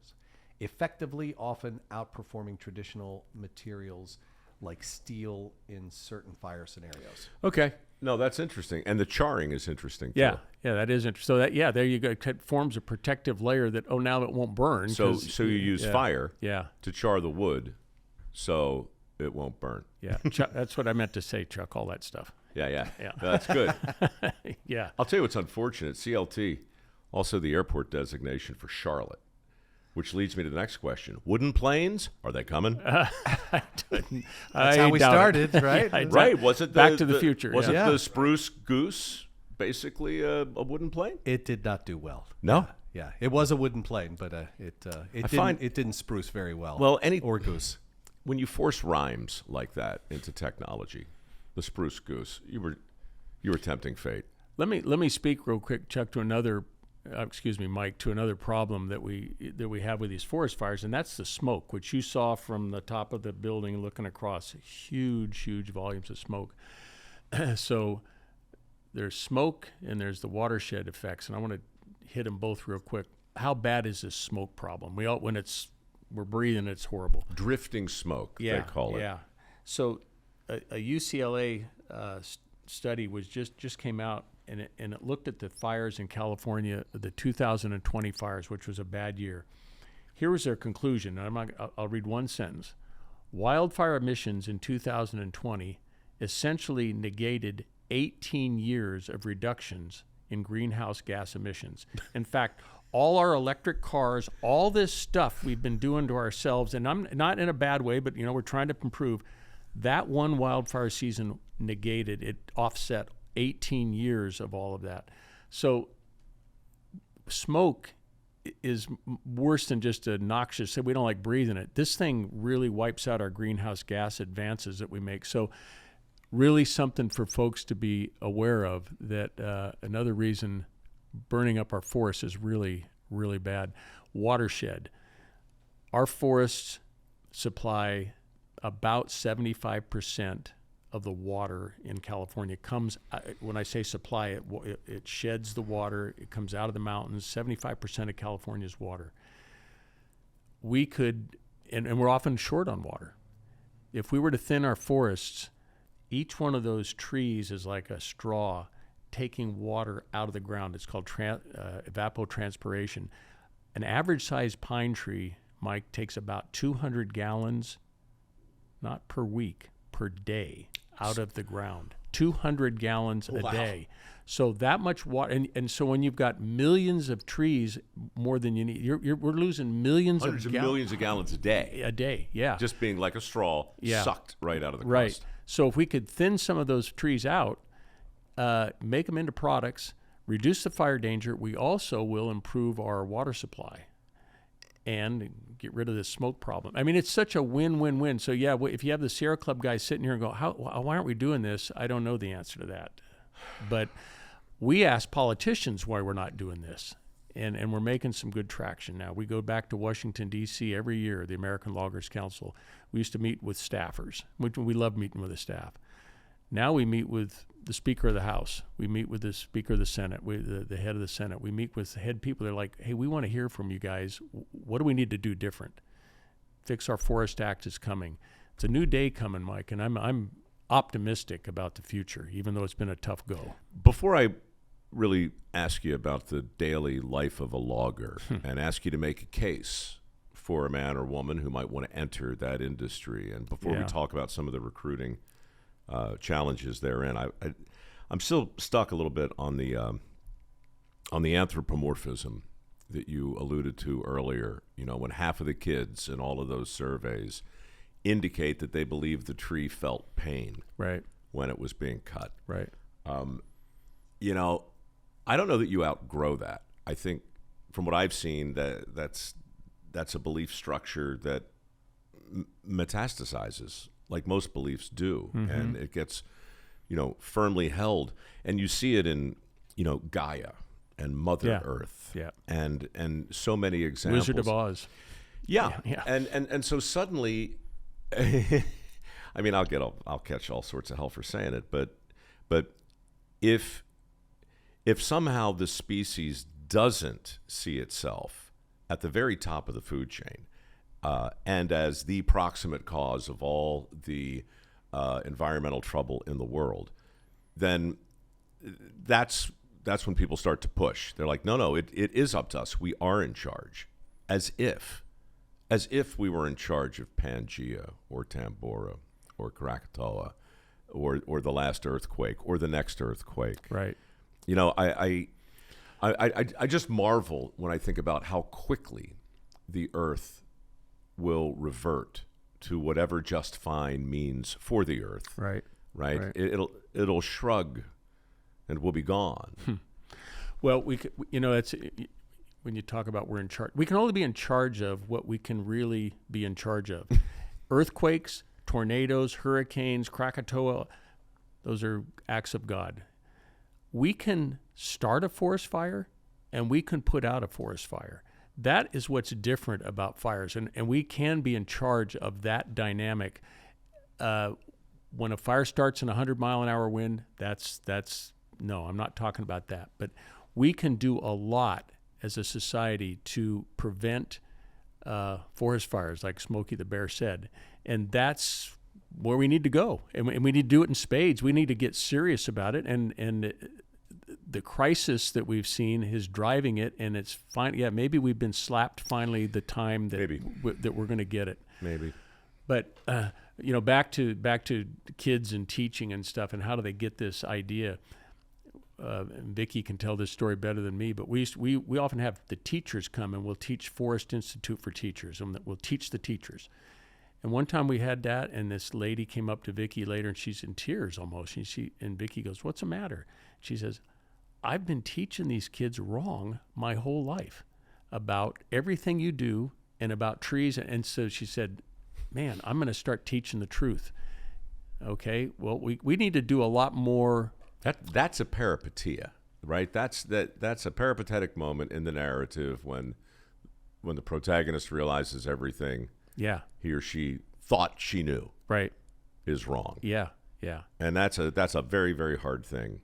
effectively, often outperforming traditional materials like steel in certain fire scenarios. Okay. No, that's interesting. And the charring is interesting, too. Yeah, that is interesting. So there you go. It forms a protective layer that, now it won't burn. So you use fire to char the wood so it won't burn. Yeah, that's what I meant to say, Chuck, all that stuff. Yeah. That's good. Yeah. I'll tell you what's unfortunate. CLT, also the airport designation for Charlotte, which leads me to the next question. Wooden planes, are they coming? That's how we started, right? Right. Was it Back to the Future? Was it the Spruce Goose, basically a wooden plane? It did not do well. No? Yeah, it was a wooden plane, but it didn't spruce very well. Well, or goose. When you force rhymes like that into technology, the Spruce Goose, you were tempting fate. Let me speak real quick, Chuck, to another. Mike, to another problem that we have with these forest fires, and that's the smoke, which you saw from the top of the building looking across. Huge volumes of smoke. So there's smoke and there's the watershed effects, and I want to hit them both real quick. How bad is this smoke problem? When we're breathing, it's horrible. Drifting smoke, they call it. Yeah. So a UCLA study was just came out, and it looked at the fires in California, the 2020 fires, which was a bad year. Here was their conclusion. I'll read one sentence. Wildfire emissions in 2020 essentially negated 18 years of reductions in greenhouse gas emissions. In fact, all our electric cars, all this stuff we've been doing to ourselves, and I'm not in a bad way, but we're trying to improve. That one wildfire season negated, it offset 18 years of all of that. So smoke is worse than just a noxious, say we don't like breathing it. This thing really wipes out our greenhouse gas advances that we make. So really something for folks to be aware of, that another reason burning up our forests is really, really bad. Watershed. Our forests supply about 75% of the water in California comes, when I say supply, it sheds the water, it comes out of the mountains, 75% of California's water. We could, and we're often short on water. If we were to thin our forests, each one of those trees is like a straw taking water out of the ground. It's called evapotranspiration. An average-sized pine tree, Mike, takes about 200 gallons, not per week, per day, out of the ground. 200 gallons a day. So that much water, and so when you've got millions of trees, more than you need, we're losing millions Hundreds of millions of gallons a day. A day, yeah. Just being like a straw, sucked right out of the crust. Right. So if we could thin some of those trees out, make them into products, reduce the fire danger, we also will improve our water supply and get rid of this smoke problem. I mean, it's such a win-win-win. So yeah, if you have the Sierra Club guys sitting here and go, why aren't we doing this? I don't know the answer to that. But we ask politicians why we're not doing this. And we're making some good traction now. We go back to Washington, D.C. every year, the American Loggers Council. We used to meet with staffers. We love meeting with the staff. Now we meet with the Speaker of the House. We meet with the Speaker of the Senate, the head of the Senate. We meet with the head people. They're like, hey, we want to hear from you guys. What do we need to do different? Fix Our Forest Act is coming. It's a new day coming, Mike, and I'm optimistic about the future, even though it's been a tough go. Before I really ask you about the daily life of a logger and ask you to make a case for a man or woman who might want to enter that industry, and before we talk about some of the recruiting challenges therein, I'm still stuck a little bit on the anthropomorphism that you alluded to earlier. You know, when half of the kids in all of those surveys indicate that they believe the tree felt pain when it was being cut. Right. You know, I don't know that you outgrow that. I think, from what I've seen, that's a belief structure that metastasizes, like most beliefs do, and it gets, firmly held. And you see it in, Gaia and Mother Earth, and so many examples. Wizard of Oz. Yeah. And so suddenly, I mean, I'll catch all sorts of hell for saying it, but if somehow the species doesn't see itself at the very top of the food chain, and as the proximate cause of all the environmental trouble in the world, then that's when people start to push. They're like, no, it is up to us. We are in charge, as if we were in charge of Pangea or Tambora or Krakatoa or the last earthquake or the next earthquake. Right. I just marvel when I think about how quickly the earth will revert to whatever just fine means for the earth. Right. It'll shrug and we'll be gone. Well, that's when you talk about we're in charge. We can only be in charge of what we can really be in charge of. Earthquakes, tornadoes, hurricanes, Krakatoa, those are acts of God. We can start a forest fire and we can put out a forest fire. That is what's different about fires, and we can be in charge of that dynamic. When a fire starts in 100-mile-an-hour wind, no, I'm not talking about that. But we can do a lot as a society to prevent forest fires, like Smokey the Bear said, and that's where we need to go, and we need to do it in spades. We need to get serious about it, and the crisis that we've seen is driving it, and it's fine. Yeah, maybe we've been slapped finally the time that that we're going to get it. Maybe. But back to kids and teaching and stuff, and how do they get this idea? And Vicki can tell this story better than me, but we often have the teachers come, and we'll teach Forest Institute for Teachers, and we'll teach the teachers. And one time we had that, and this lady came up to Vicki later, and she's in tears almost. And Vicki goes, "What's the matter?" She says, "I've been teaching these kids wrong my whole life about everything you do and about trees." And so she said, "Man, I'm going to start teaching the truth." Okay, well, we need to do a lot more. That's a peripeteia, right? That's a peripatetic moment in the narrative when the protagonist realizes everything he or she thought she knew is wrong. Yeah. Yeah. And that's a very, very hard thing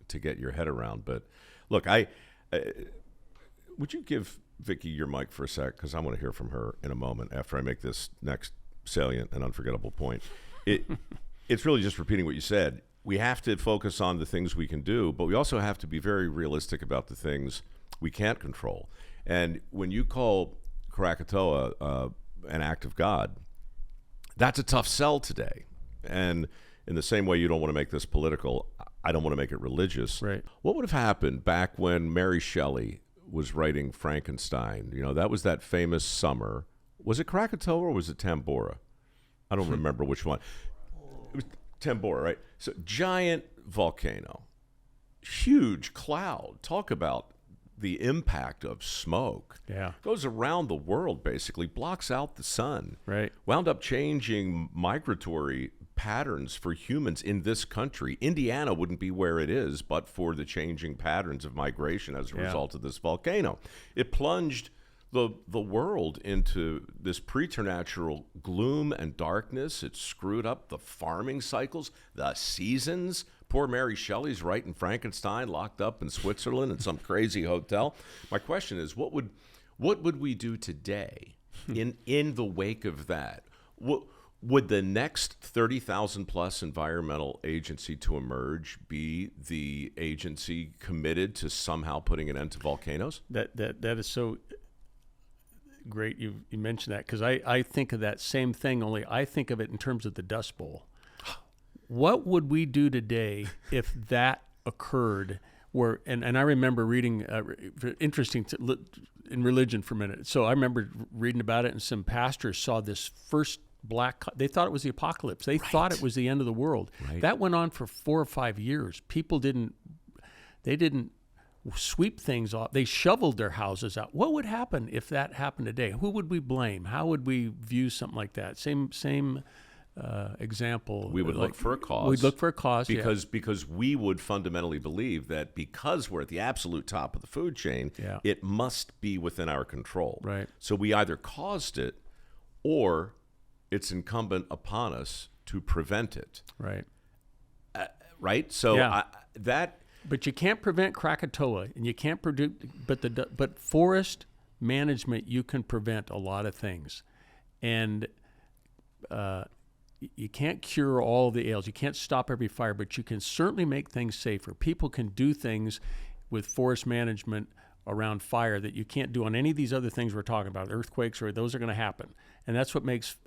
to get your head around. But look, would you give Vicki your mic for a sec? Because I want to hear from her in a moment after I make this next salient and unforgettable point. It's really just repeating what you said. We have to focus on the things we can do, but we also have to be very realistic about the things we can't control. And when you call Krakatoa an act of God, that's a tough sell today. And in the same way you don't want to make this political, I don't want to make it religious. Right. What would have happened back when Mary Shelley was writing Frankenstein? You know, that was that famous summer. Was it Krakatoa or was it Tambora? I don't remember which one. It was Tambora, right? So giant volcano, huge cloud. Talk about the impact of smoke. Yeah. Goes around the world, basically, blocks out the sun. Right. Wound up changing migratory patterns for humans in this country. Indiana wouldn't be where it is but for the changing patterns of migration as a result of this volcano. It plunged the world into this preternatural gloom and darkness. It screwed up the farming cycles, the seasons. Poor Mary Shelley's writing Frankenstein locked up in Switzerland in some crazy hotel. My question is, what would we do today in the wake of that? Would the next 30,000 plus environmental agency to emerge be the agency committed to somehow putting an end to volcanoes? That is so great you mentioned that, because I think of that same thing, only I think of it in terms of the Dust Bowl. What would we do today if that occurred? And I remember reading, interesting in religion for a minute. So I remember reading about it, and some pastors saw this first they thought it was the apocalypse. They thought it was the end of the world. Right. That went on for 4 or 5 years. People didn't sweep things off. They shoveled their houses out. What would happen if that happened today? Who would we blame? How would we view something like that? Same example. We would look for a cause. We'd look for a cause, because we would fundamentally believe that because we're at the absolute top of the food chain, it must be within our control. Right. So we either caused it, or it's incumbent upon us to prevent it. Right. Right. So But you can't prevent Krakatoa, and you can't produce. But forest management, you can prevent a lot of things, and you can't cure all the ails. You can't stop every fire, but you can certainly make things safer. People can do things with forest management around fire that you can't do on any of these other things we're talking about. Earthquakes, or those are going to happen, and that's what makes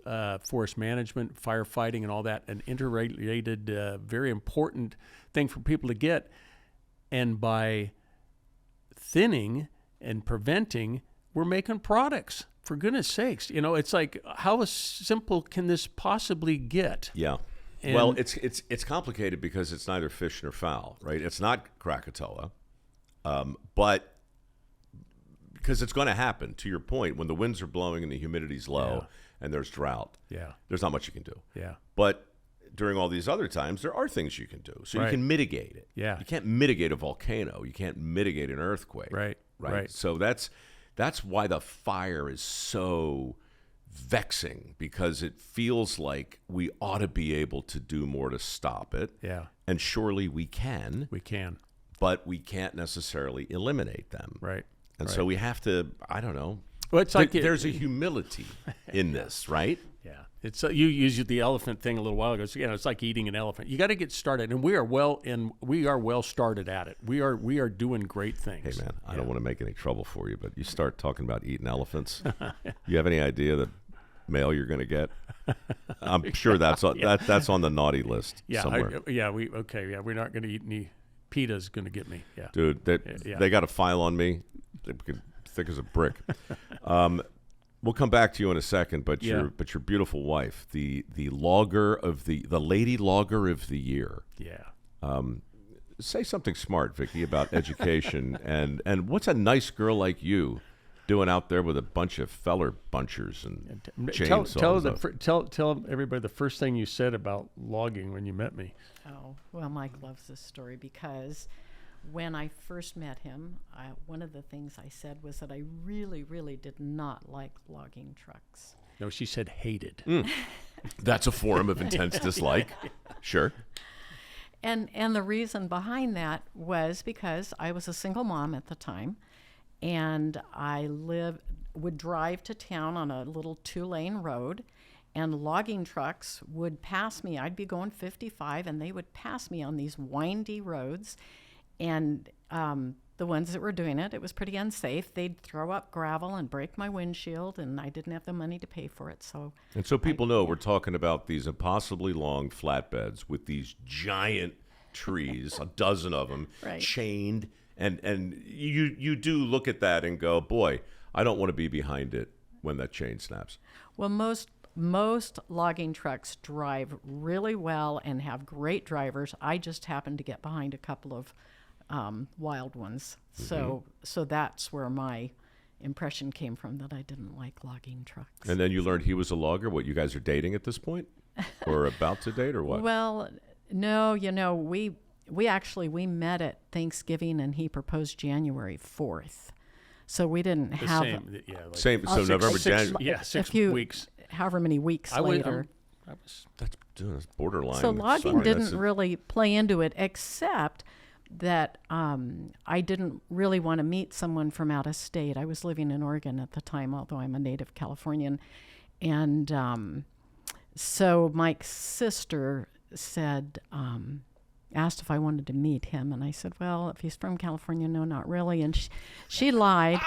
forest management, firefighting, and all that an interrelated, very important thing for people to get. And by thinning and preventing, we're making products. For goodness sakes, it's like, how simple can this possibly get? Yeah. Well, it's complicated because it's neither fish nor fowl, right? It's not Krakatoa, but because it's going to happen. To your point, when the winds are blowing and the humidity's low and there's drought, there's not much you can do. Yeah. But during all these other times, there are things you can do. So you can mitigate it. Yeah. You can't mitigate a volcano. You can't mitigate an earthquake. Right. So that's why the fire is so vexing, because it feels like we ought to be able to do more to stop it. Yeah. And surely we can. We can. But we can't necessarily eliminate them. Right. And so we have to, I don't know. Well, it's like there's a humility in this, right? Yeah. It's you used the elephant thing a little while ago. So, it's like eating an elephant. You got to get started, and we are well started at it. We are doing great things. Hey man, I don't want to make any trouble for you, but you start talking about eating elephants. You have any idea the mail you're going to get? I'm sure that's on, that's on the naughty list somewhere. We're not going to eat any. PETA's going to get me. Yeah, dude, they got a file on me. They're thick as a brick. We'll come back to you in a second, but your beautiful wife, the logger of the lady logger of the year. Yeah. Say something smart, Vicki, about education and what's a nice girl like you doing out there with a bunch of feller bunchers and chainsaws? Tell everybody the first thing you said about logging when you met me. Oh, well, Mike loves this story because when I first met him, one of the things I said was that I really, really did not like logging trucks. No, she said hated. That's a form of intense dislike. Sure. And the reason behind that was because I was a single mom at the time, and I would drive to town on a little 2-lane road, and logging trucks would pass me. I'd be going 55, and they would pass me on these windy roads. And the ones that were doing it was pretty unsafe. They'd throw up gravel and break my windshield, and I didn't have the money to pay for it. So people know we're talking about these impossibly long flatbeds with these giant trees, a dozen of them, Right. chained. And you do look at that and go, boy, I don't want to be behind it when that chain snaps. Well, most logging trucks drive really well and have great drivers. I just happened to get behind a couple of wild ones. So that's where my impression came from, that I didn't like logging trucks. And then you learned he was a logger. What, you guys are dating at this point? Or about to date, or what? Well, no, we met at Thanksgiving, and he proposed January 4th. So we didn't The have same. Yeah. Like Same, so November, January. Yeah, a 6 few weeks. however many weeks later. That's borderline. So logging Sorry, didn't that's a- really play into it, except that I didn't really want to meet someone from out of state. I was living in Oregon at the time, although I'm a native Californian. And so Mike's sister said, asked if I wanted to meet him. And I said, well, if he's from California, no, not really. And she lied.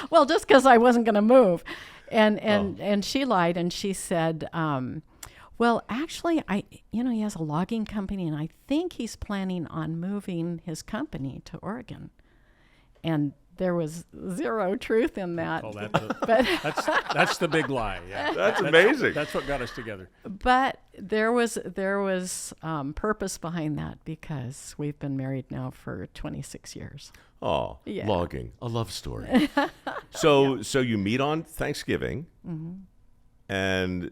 Well, just because I wasn't going to move. And she lied, and she said, well, actually, he has a logging company, and I think he's planning on moving his company to Oregon. And there was zero truth in that. Call that But that's the big lie. Yeah. That's amazing. That's what got us together. but there was purpose behind that, because we've been married now for 26 years. Oh, Yeah. logging, a love story. So you meet on Thanksgiving, and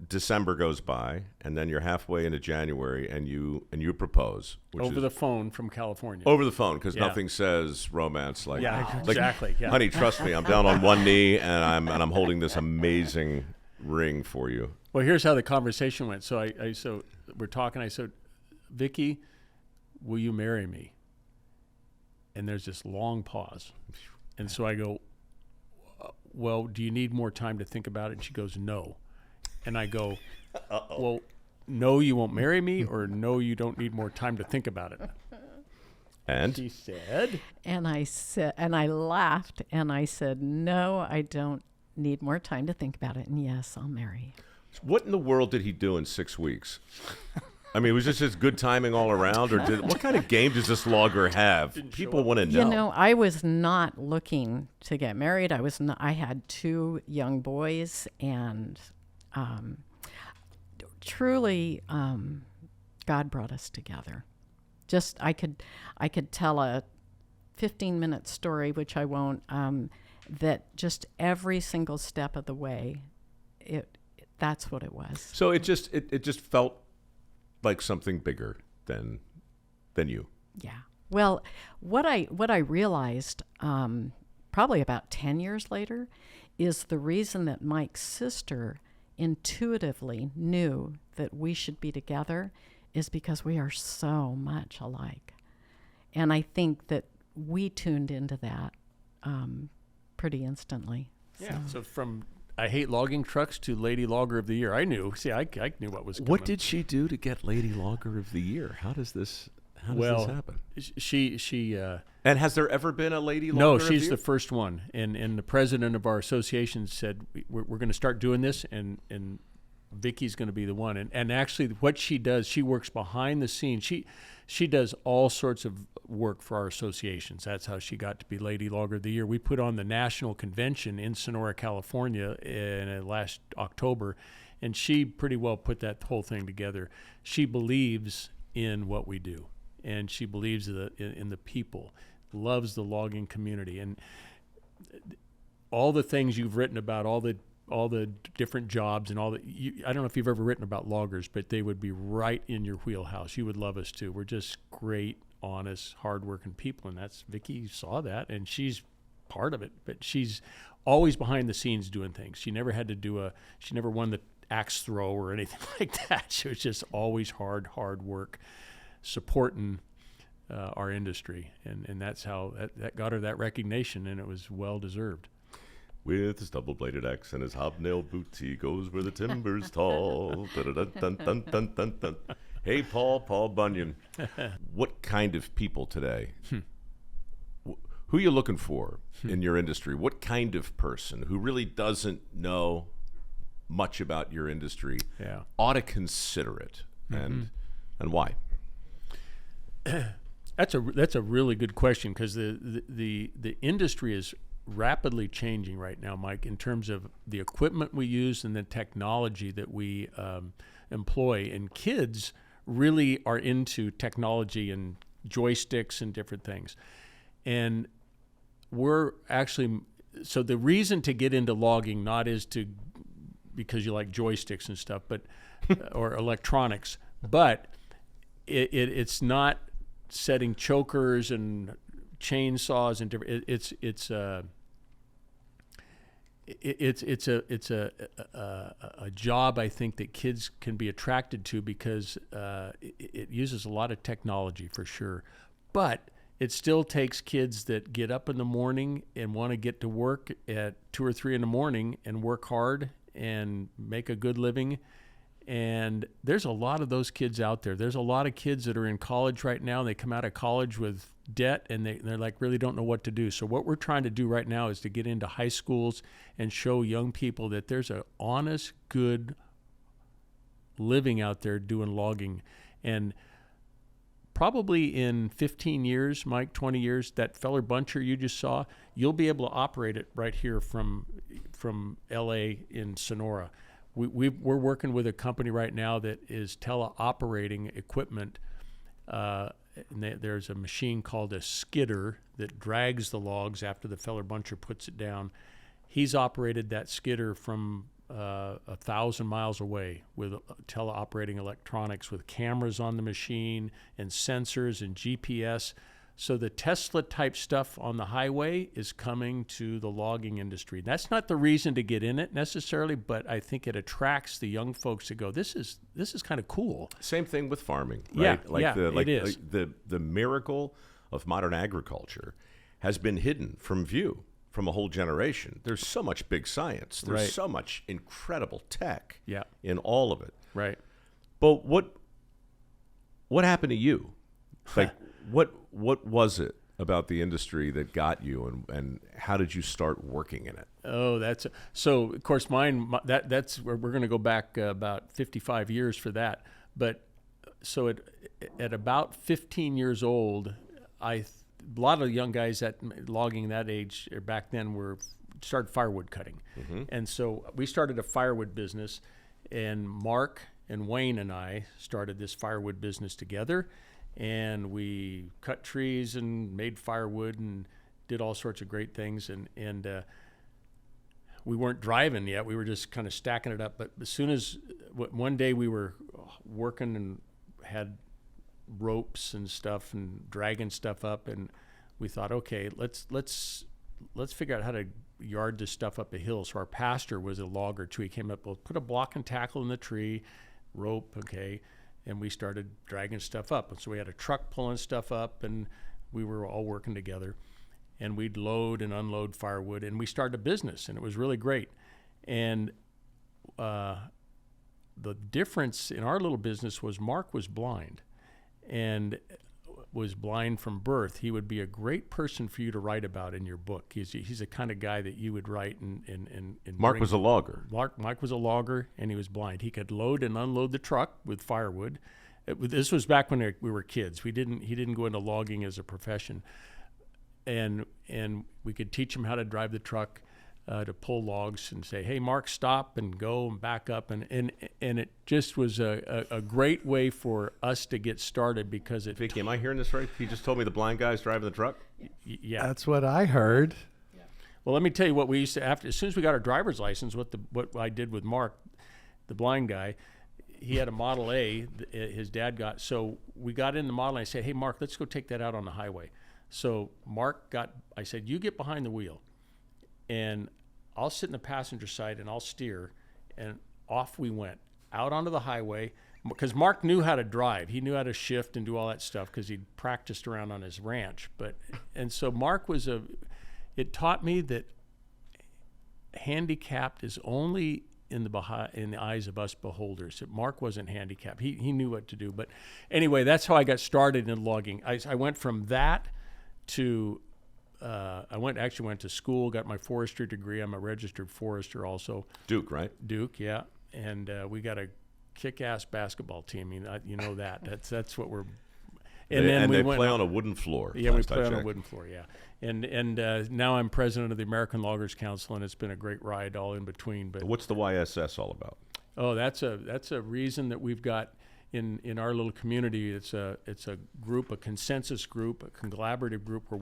December goes by, and then you're halfway into January, and you propose, which Over is the phone from California. over the phone, because Yeah. nothing says romance like, Yeah, like, exactly. Yeah. honey, trust me, I'm down on one knee, and I'm holding this amazing ring for you. Well, here's how the conversation went. So so we're talking. I said, Vicky, will you marry me? And there's this long pause. And so I go, well, do you need more time to think about it? And she goes, no. And I go, well, no, you won't marry me, or no, you don't need more time to think about it. And She said, And I laughed, and I said, no, I don't need more time to think about it. And yes, I'll marry you. what in the world did he do in 6 weeks? I mean, was this just good timing all around, or what kind of game does this logger have? People want to know. You know, I was not looking to get married. I had 2 young boys, and truly, God brought us together. Just I could tell a 15-minute story, which I won't. That just every single step of the way, that's what it was. So it just felt like something bigger than you. Yeah. Well, what I realized probably about 10 years later is the reason that Mike's sister intuitively knew that we should be together is because we are so much alike. And I think that we tuned into that pretty instantly. yeah. So from I hate logging trucks to Lady Logger of the Year. I knew. See, I knew what was coming. What did she do to get Lady Logger of the Year? How does this happen? She And has there ever been a Lady Logger no, of the she's Year? the first one. And the president of our association said, we're going to start doing this, and Vicky's going to be the one. And actually what she does, she works behind the scenes. She does all sorts of work for our associations. That's how she got to be Lady Logger of the Year. We put on the national convention in Sonora, California in last October, and she pretty well put that whole thing together. She believes in what we do, and she believes in the people, loves the logging community, and all the things you've written about, all the different jobs and I don't know if you've ever written about loggers, but they would be right in your wheelhouse. You would love us too. We're just great, honest, hardworking people, and that's Vicki saw that, and she's part of it. But she's always behind the scenes doing things. She never had to she never won the axe throw or anything like that. She was just always hard work, supporting our industry, and that's how that got her that recognition, and it was well deserved. With his double-bladed axe and his hobnail boots, he goes where the timber's tall. Dun-dun-dun-dun-dun-dun. Hey, Paul Bunyan. What kind of people today? Who are you looking for in your industry? What kind of person who really doesn't know much about your industry ought to consider it, and why? That's a really good question, because the industry is rapidly changing right now, Mike, in terms of the equipment we use and the technology that we employ. And kids really are into technology and joysticks and different things. And we're actually, so the reason to get into logging not is because you like joysticks and stuff, but or electronics, but it's not setting chokers and chainsaws and different. It's a job, I think, that kids can be attracted to, because it uses a lot of technology for sure, but it still takes kids that get up in the morning and want to get to work at 2 or 3 in the morning and work hard and make a good living. And there's a lot of those kids out there. There's a lot of kids that are in college right now. They come out of college with debt, and they're like, really don't know what to do. So what we're trying to do right now is to get into high schools and show young people that there's an honest, good living out there doing logging. And probably in 15 years, Mike, 20 years, that Feller Buncher you just saw, you'll be able to operate it right here from LA in Sonora. We're working with a company right now that is teleoperating equipment. And there's a machine called a skidder that drags the logs after the Feller Buncher puts it down. He's operated that skidder from 1,000 miles away with teleoperating electronics, with cameras on the machine and sensors and GPS. So the Tesla type stuff on the highway is coming to the logging industry. That's not the reason to get in it necessarily, but I think it attracts the young folks to go, this is kind of cool. Same thing with farming, right? It is. The miracle of modern agriculture has been hidden from view from a whole generation. There's so much big science. There's so much incredible tech in all of it. Right. But what happened to you? Like, what was it about the industry that got you, and how did you start working in it? Oh, so of course that's where we're going to go back about 55 years for that. But so at about 15 years old, a lot of young guys at logging that age or back then started firewood cutting. Mm-hmm. And so we started a firewood business, and Mark and Wayne and I started this firewood business together. And we cut trees and made firewood and did all sorts of great things. And we weren't driving yet. We were just kind of stacking it up. But as soon as one day we were working and had ropes and stuff and dragging stuff up, and we thought, okay, let's figure out how to yard this stuff up a hill. So our pastor was a logger too. He came up, put a block and tackle in the tree, rope, okay. And we started dragging stuff up. And so we had a truck pulling stuff up, and we were all working together. And we'd load and unload firewood. And we started a business, and it was really great. And the difference in our little business was Mark was blind, and was blind from birth. He would be a great person for you to write about in your book. He's the kind of guy that you would write and Mark was a logger. Mark was a logger, and he was blind. He could load and unload the truck with firewood. This was back when we were kids. He didn't go into logging as a profession, and we could teach him how to drive the truck, to pull logs, and say, hey, Mark, stop and go and back up. And it just was a great way for us to get started, because it... Vicky, am I hearing this right? He just told me the blind guy's driving the truck? Yeah. That's what I heard. Yeah. Well, let me tell you what we used to, as soon as we got our driver's license, what I did with Mark, the blind guy, he had a Model A. His dad got. So we got in the Model. And I said, "Hey, Mark, let's go take that out on the highway." So Mark got. I said, "You get behind the wheel, and I'll sit in the passenger side and I'll steer." And off we went out onto the highway because Mark knew how to drive. He knew how to shift and do all that stuff because he'd practiced around on his ranch. And so Mark was it taught me that handicapped is only in the eyes of us beholders. Mark wasn't handicapped. He knew what to do. But anyway, that's how I got started in logging. I went from that to I went to school, got my forestry degree. I'm a registered forester also. Duke, right? Duke, yeah. And we got a kick-ass basketball team. You know that. That's what we're. And they play on a wooden floor. Yeah, we play on a wooden floor. Yeah, and now I'm president of the American Loggers Council, and it's been a great ride all in between. But what's the YSS all about? Oh, that's a reason that we've got in our little community. It's a group, a consensus group, a collaborative group where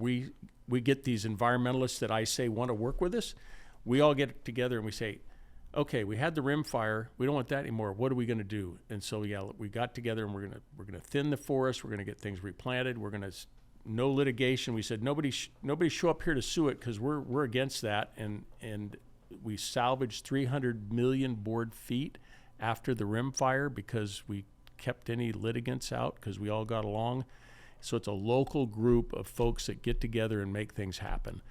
we get these environmentalists that I say want to work with us. We all get together and we say, okay, we had the rim fire. We don't want that anymore. What are we going to do? And so we got together and we're gonna thin the forest. We're gonna get things replanted. We're gonna no litigation. We said nobody show up here to sue it because we're against that. And we salvaged 300 million board feet after the rim fire because we kept any litigants out because we all got along. So it's a local group of folks that get together and make things happen.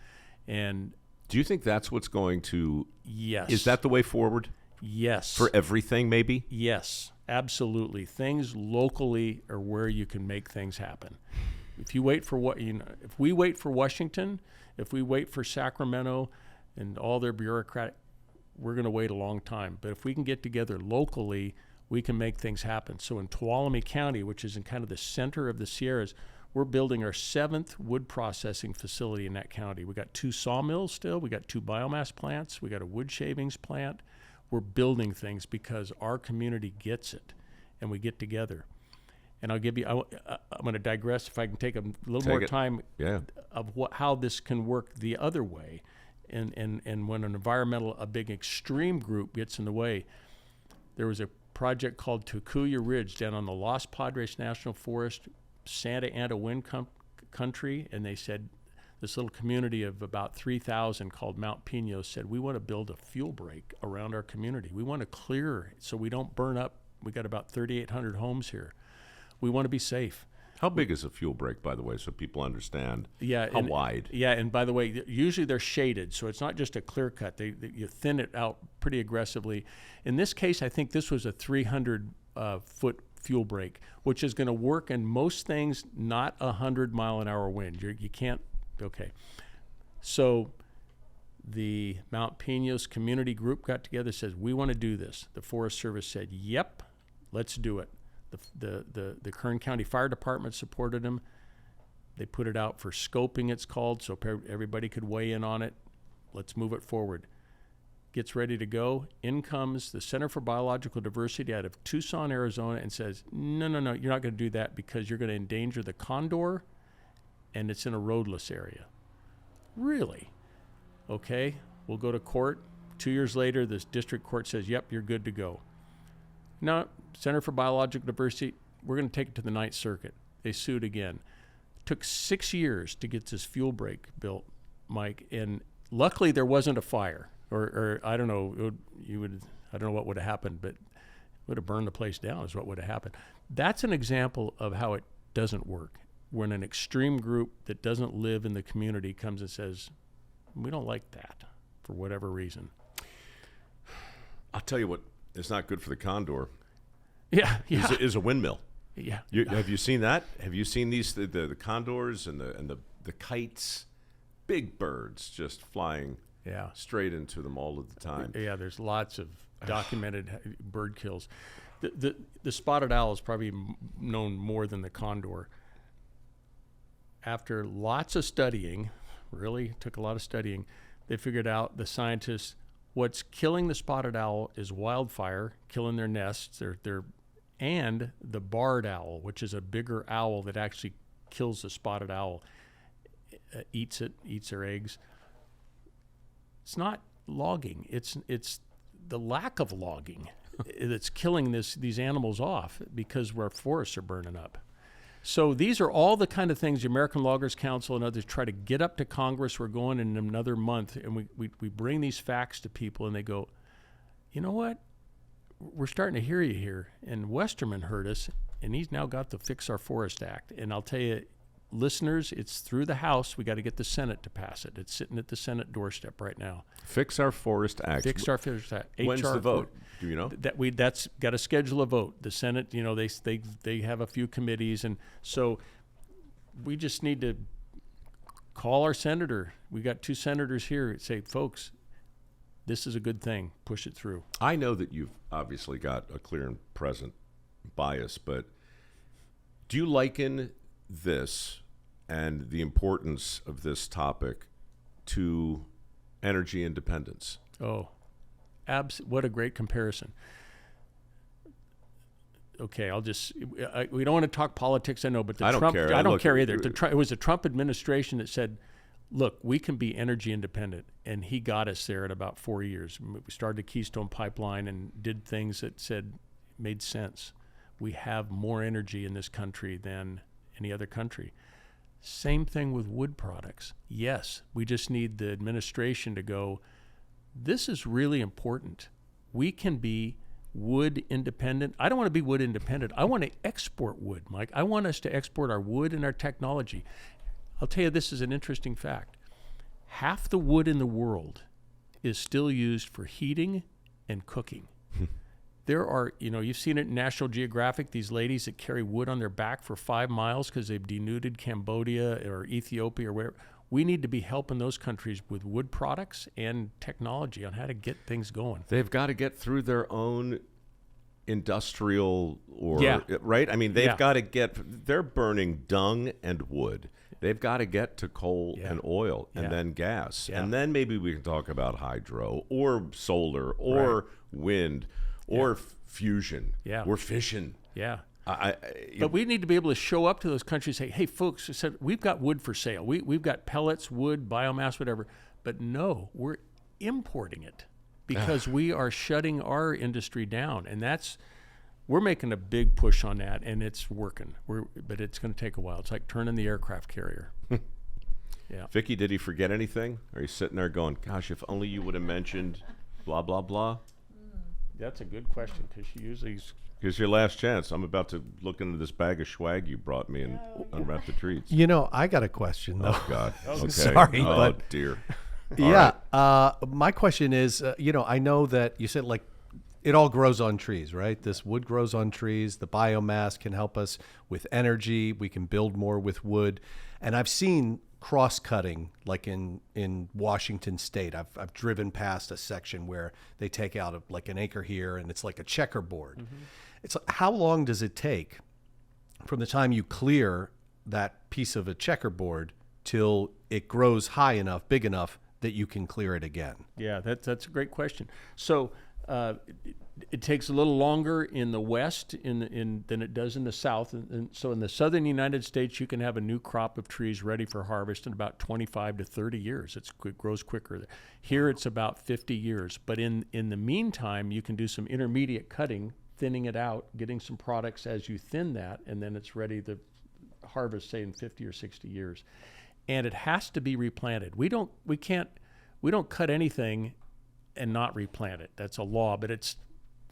And do you think that's what's going to? Yes. Is that the way forward? Yes. For everything, maybe? Yes, absolutely. Things locally are where you can make things happen. If you wait for if we wait for Washington, if we wait for Sacramento and all their bureaucratic, we're going to wait a long time. But if we can get together locally, we can make things happen. So in Tuolumne County, which is in kind of the center of the Sierras, we're building our 7th wood processing facility in that county. We got 2 sawmills still. We got 2 biomass plants. We got a wood shavings plant. We're building things because our community gets it, and we get together. And I'll give you. I'm going to digress if I can take a little more time. Yeah. Of how this can work the other way, and when a big extreme group gets in the way. There was a project called Tucuya Ridge down on the Los Padres National Forest, Santa Ana Wind Country, and they said this little community of about 3,000 called Mount Pinos said, we want to build a fuel break around our community. We want to clear so we don't burn up. We got about 3,800 homes here. We want to be safe. How big is a fuel break, by the way, so people understand? Yeah. How wide? Yeah, and by the way, usually they're shaded, so it's not just a clear cut. You thin it out pretty aggressively. In this case, I think this was a 300-foot fuel break, which is going to work in most things, not 100-mile-an-hour wind. You can't, okay. So the Mount Pinos community group got together, says, we want to do this. The Forest Service said, yep, let's do it. The Kern County Fire Department supported them. They put it out for scoping, it's called, so everybody could weigh in on it. Let's move it forward. Gets ready to go. In comes the Center for Biological Diversity out of Tucson, Arizona, and says, no, you're not going to do that because you're going to endanger the condor, and it's in a roadless area. Really? Okay, we'll go to court. 2 years later, this district court says, yep, you're good to go. Now, Center for Biological Diversity, we're going to take it to the Ninth Circuit. They sued again. Took 6 years to get this fuel break built, Mike, and luckily there wasn't a fire. Or I don't know, I don't know what would have happened, but it would have burned the place down is what would have happened. That's an example of how it doesn't work. When an extreme group that doesn't live in the community comes and says, we don't like that for whatever reason. I'll tell you what, it's not good for the condor. Yeah. Is a windmill. Yeah. Have you seen that? Have you seen these the condors and the kites? Big birds just flying straight into them all of the time. Yeah, there's lots of documented bird kills. The spotted owl is probably known more than the condor. After lots of studying, really took a lot of studying, they figured out, the scientists, what's killing the spotted owl is wildfire, killing their nests, and the barred owl, which is a bigger owl that actually kills the spotted owl, eats their eggs. It's not logging. It's the lack of logging. that's killing these animals off because our forests are burning up. So these are all the kind of things the American Loggers Council and others try to get up to Congress. We're going in another month, and we bring these facts to people, and they go, you know what? We're starting to hear you here. And Westerman heard us, and he's now got the Fix Our Forest Act. And I'll tell you, listeners, it's through the House. We got to get the Senate to pass it. It's sitting at the Senate doorstep right now. Fix Our Forest Act. Fix Our Forest Act. When's HR the vote? Do you know? That's got to schedule a vote. The Senate, they have a few committees, and so we just need to call our senator. We got 2 senators here. Say, folks, this is a good thing. Push it through. I know that you've obviously got a clear and present bias, but do you liken this and the importance of this topic to energy independence? Oh, what a great comparison. Okay, we don't want to talk politics, I know, but I don't care. I don't care either. It was the Trump administration that said, look, we can be energy independent, and he got us there in about 4 years. We started the Keystone Pipeline and did things that made sense. We have more energy in this country than any other country. Same thing with wood products. Yes, we just need the administration to go, this is really important. We can be wood independent. I don't want to be wood independent. I want to export wood, Mike. I want us to export our wood and our technology. I'll tell you, this is an interesting fact. Half the wood in the world is still used for heating and cooking. There are, you've seen it in National Geographic, these ladies that carry wood on their back for 5 miles because they've denuded Cambodia or Ethiopia or wherever. We need to be helping those countries with wood products and technology on how to get things going. They've got to get through their own industrial right? I mean, they've got to they're burning dung and wood. They've got to get to coal and oil and then gas. And then maybe we can talk about hydro or solar or wind or fusion or fission. Yeah. But we need to be able to show up to those countries and say, hey, folks, we've got wood for sale. We've got pellets, wood, biomass, whatever. But no, we're importing it because we are shutting our industry down. And we're making a big push on that, and it's working. But it's going to take a while. It's like turning the aircraft carrier. Vicki, did he forget anything? Are you sitting there going, gosh, if only you would have mentioned blah, blah, blah? That's a good question because she usually... Here's your last chance. I'm about to look into this bag of swag you brought me and unwrap the treats. I got a question, though. Oh, God. Okay. Sorry, but dear. My question is, I know that you said, it all grows on trees, right? This wood grows on trees. The biomass can help us with energy. We can build more with wood. And I've seen cross-cutting, like in Washington State. I've driven past a section where they take out an acre here, and it's like a checkerboard. Mm-hmm. It's how long does it take from the time you clear that piece of a checkerboard till it grows high enough, big enough that you can clear it again? Yeah, that's a great question. So it takes a little longer in the west than it does in the south. And so in the southern United States, you can have a new crop of trees ready for harvest in about 25 to 30 years. It grows quicker. Here it's about 50 years. But in the meantime, you can do some intermediate cutting, thinning it out, getting some products as you thin that, and then it's ready to harvest, say, in 50 or 60 years. And it has to be replanted. We don't cut anything and not replant it. That's a law, but of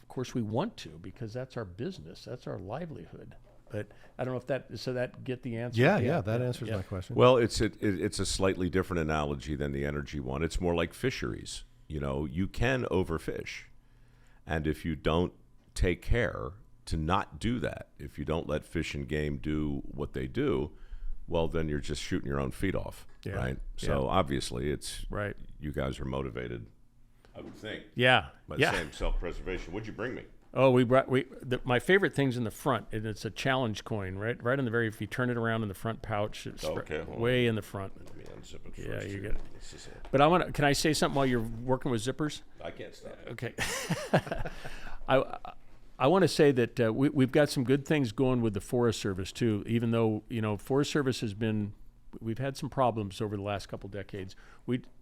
course we want to because that's our business. That's our livelihood. But I don't know if that get the answer? Yeah, that answers my question. Well, it's a slightly different analogy than the energy one. It's more like fisheries. You can overfish. And if you don't take care to not do that, if you don't let fish and game do what they do, well, then you're just shooting your own feet off, right? So obviously it's right. You guys are motivated, I would think. By the same self-preservation. What'd you bring me? Oh, my favorite thing's in the front, and it's a challenge coin, right in the very. If you turn it around in the front pouch, it's way in the front. Let me unzip it first. Yeah, you get it. But can I say something while you're working with zippers? I can't stop. Okay. I want to say that we've got some good things going with the Forest Service too. Even though Forest Service has been, we've had some problems over the last couple decades.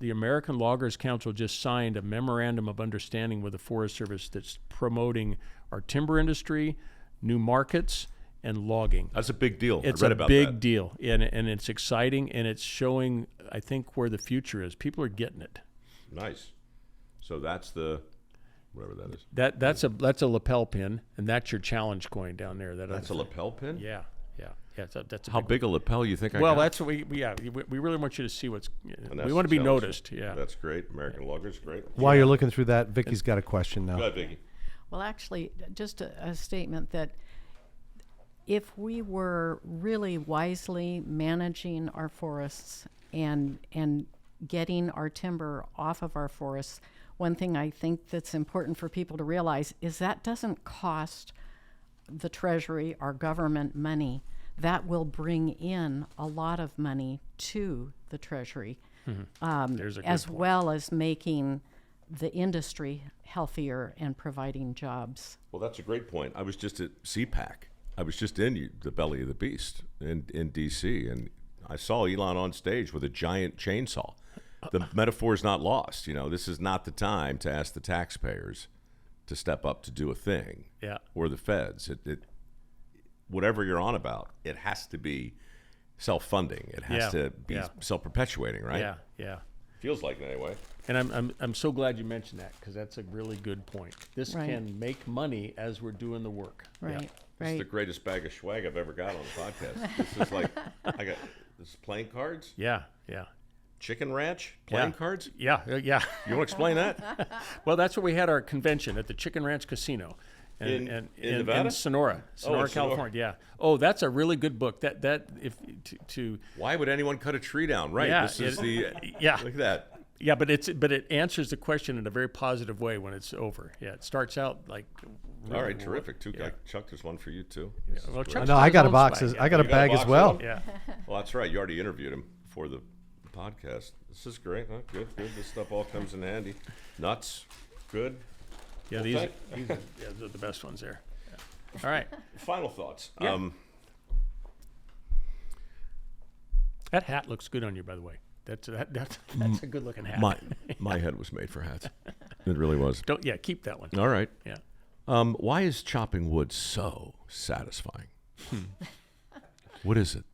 The American Loggers Council just signed a memorandum of understanding with the Forest Service that's promoting our timber industry, new markets, and logging. That's a big deal. It's I read a about big that. deal, and it's exciting, and it's showing, I think, where the future is. People are getting it. Nice. So that's the, whatever that is. That's a lapel pin, and that's your challenge coin down there. That's a lapel pin? Yeah. That's a How big a lapel you think I Well, got? that's what we really want you to see what's. And that's We want to the be challenge. noticed. Yeah. That's great. American Loggers, great. While you're looking through that, Vicky's got a question now. Go ahead, Vicki. Well, actually, just a statement that if we were really wisely managing our forests and getting our timber off of our forests, one thing I think that's important for people to realize is that doesn't cost the Treasury, our government, money. That will bring in a lot of money to the Treasury, There's a good as point. well as making the industry healthier and providing jobs. Well, that's a great point. I was just at CPAC. I was just in the belly of the beast in D.C., and I saw Elon on stage with a giant chainsaw. The metaphor is not lost. This is not the time to ask the taxpayers to step up to do a thing. Yeah. Or the feds. Whatever you're on about, it has to be self-funding. It has to be self-perpetuating, right? Yeah. Feels like it anyway. And I'm so glad you mentioned that, because that's a really good point. This Right. can make money as we're doing the work. Right, This is right. the greatest bag of swag I've ever got on the podcast. This is like, this is playing cards, Yeah. Chicken Ranch, playing cards. Yeah. You want to explain that? Well, that's where we had our convention at the Chicken Ranch Casino. In in Nevada? Sonora, in Sonora. California. Yeah. Oh, that's a really good book. That if to Why would anyone cut a tree down? Right. Yeah, This is yeah. Look at that. Yeah, but it answers the question in a very positive way when it's over. Yeah, it starts out like. All right, really terrific. yeah. Chuck, there's one for you too. Well, This is Chuck's great. No, I his got a own box. swag, I got a You got a bag as box well. of Yeah. Well, that's right. You already interviewed him before the podcast. This is great. Huh? Good. This stuff all comes in handy. Nuts. Good. Yeah, Well, these thank- are the best ones there. Yeah. All right. Final thoughts. Yeah. That hat looks good on you, by the way. That's a good looking hat. My head was made for hats. It really was. Keep that one. All right. Yeah. Why is chopping wood so satisfying? What is it?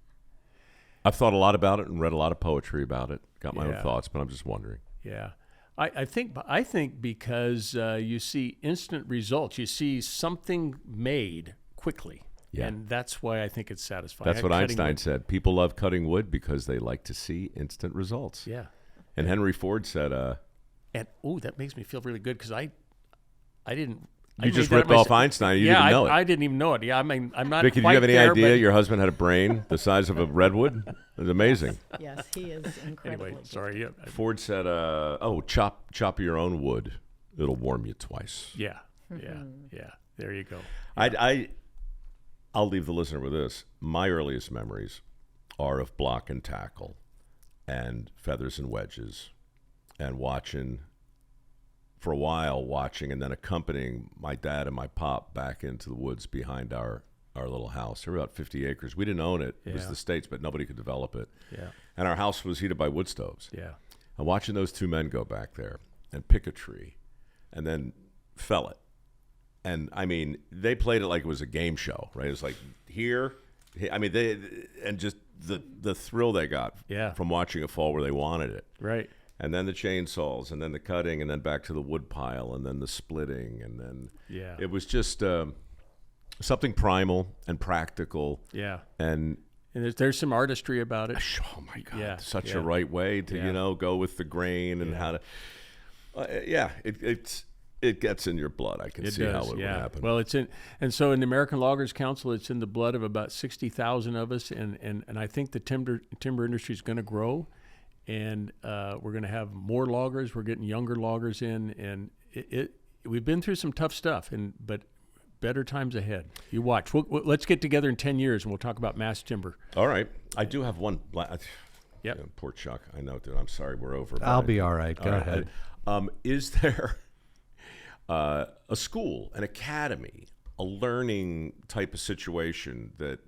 I've thought a lot about it and read a lot of poetry about it. Got my own Yeah. thoughts, but I'm just wondering. Yeah. I think because you see instant results, you see something made quickly, Yeah. and that's why I think it's satisfying. That's what Cutting Einstein wood- said. People love cutting wood because they like to see instant results. Yeah, And Henry Ford said, and that makes me feel really good because I didn't. I you made just that ripped off Einstein. You didn't know it. I didn't even know it. Yeah, I mean, I'm not. Vicky, do quite you have any there, idea but- your husband had a brain the size of a redwood? It was amazing. Yes, he is incredible. Anyway, sorry. Yeah, Ford said, chop your own wood. It'll warm you twice. yeah. There you go. I'll leave the listener with this. My earliest memories are of block and tackle and feathers and wedges and watching and then accompanying my dad and my pop back into the woods behind our little house. There were about 50 acres. We didn't own it. It was Yeah. the state's, but nobody could develop it. Yeah, And our house was heated by wood stoves. yeah, And watching those two men go back there and pick a tree and then fell it. And I mean, they played it like it was a game show, right? It was like just the thrill they got Yeah. from watching it fall where they wanted it. right. And then the chainsaws, and then the cutting, and then back to the wood pile, and then the splitting, and then Yeah. it was just something primal and practical. Yeah, And and there's some artistry about it. oh my God, Yeah, such yeah. a right way to Yeah. go with the grain and how to. It gets in your blood. I can It see does, how it would yeah. happen. Well, and so in the American Loggers Council, it's in the blood of about 60,000 of us, and I think the timber industry is going to grow, and we're going to have more loggers. We're getting younger loggers in, and we've been through some tough stuff, but better times ahead. You watch. Let's get together in 10 years, and we'll talk about mass timber. All right, I do have one. Yep. Yeah, poor Chuck. I know, dude. I'm sorry, we're over. but I'll be all right. Go ahead. Is there a school, an academy a learning type of situation that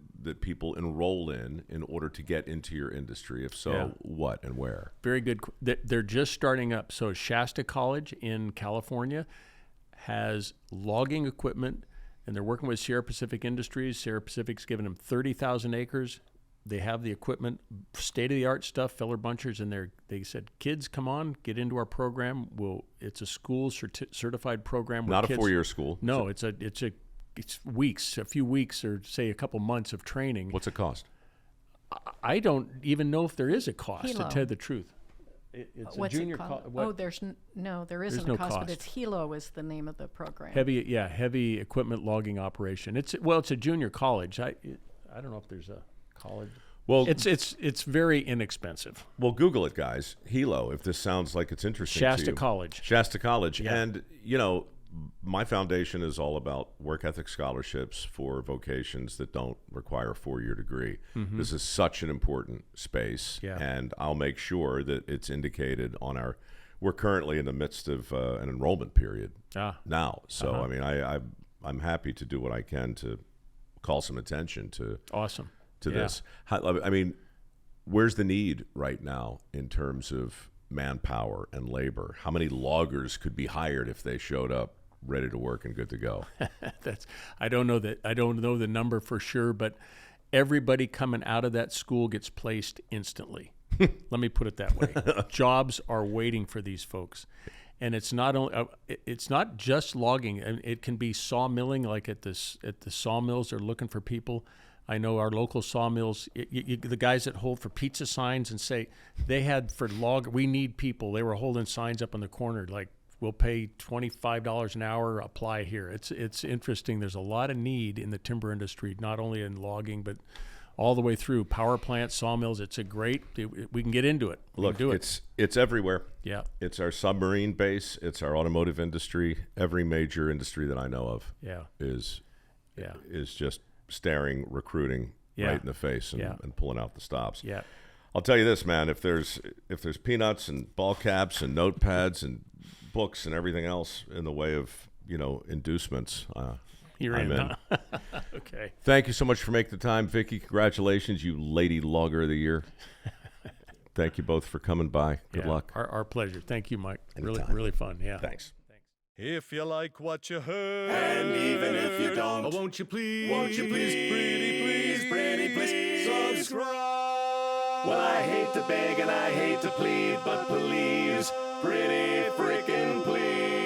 people enroll in order to get into your industry? If so, Yeah. what and where? Very good. They're just starting up. So Shasta College in California has logging equipment, and they're working with Sierra Pacific Industries. Sierra Pacific's given them 30,000 acres. They have the equipment, state-of-the-art stuff, filler bunchers, and they said, kids, come on, get into our program. It's a school certified program. Not a 4-year school. No, it's weeks, a few weeks, or say a couple months of training. What's it cost? I don't even know if there is a cost, Hilo. to tell you the truth. It's What's a junior it called? college. There isn't no a cost, but cost. it's Hilo is the name of the program. Heavy equipment logging operation. It's a junior college. I don't know if there's a college. Well, it's very inexpensive. Well, Google it, guys. Hilo, if this sounds like it's interesting to Shasta you. College. Shasta College. Yeah. And, my foundation is all about work ethic scholarships for vocations that don't require a 4-year degree. Mm-hmm. This is such an important space, Yeah. and I'll make sure that it's indicated on we're currently in the midst of an enrollment period now. So, I mean, I'm happy to do what I can to call some attention to Awesome. this. I mean, where's the need right now in terms of manpower and labor? How many loggers could be hired if they showed up ready to work and good to go? I don't know the number for sure, but everybody coming out of that school gets placed instantly. Let me put it that way. Jobs are waiting for these folks. And it's not just logging. It can be sawmilling, like at the sawmills. They're looking for people. I know our local sawmills, the guys that hold for pizza signs and say they had for we need people. They were holding signs up on the corner like, we'll pay $25 an hour, apply here. It's interesting. There's a lot of need in the timber industry, not only in logging, but all the way through power plants, sawmills. It's we can get into it. Look, it's everywhere. Yeah. It's our submarine base. It's our automotive industry. Every major industry that I know of is just staring recruiting right in the face and pulling out the stops. Yeah. I'll tell you this, man, if there's peanuts and ball caps and notepads and books and everything else in the way of, inducements, I'm in. Okay. Thank you so much for making the time, Vicki. Congratulations, you Lady Logger of the Year. Thank you both for coming by. Good luck. Our pleasure. Thank you, Mike. Anytime. Really fun. Yeah. Thanks. If you like what you heard, And even if you don't, won't you please, pretty please, subscribe. Well, I hate to beg and I hate to plead, but please, pretty freaking please.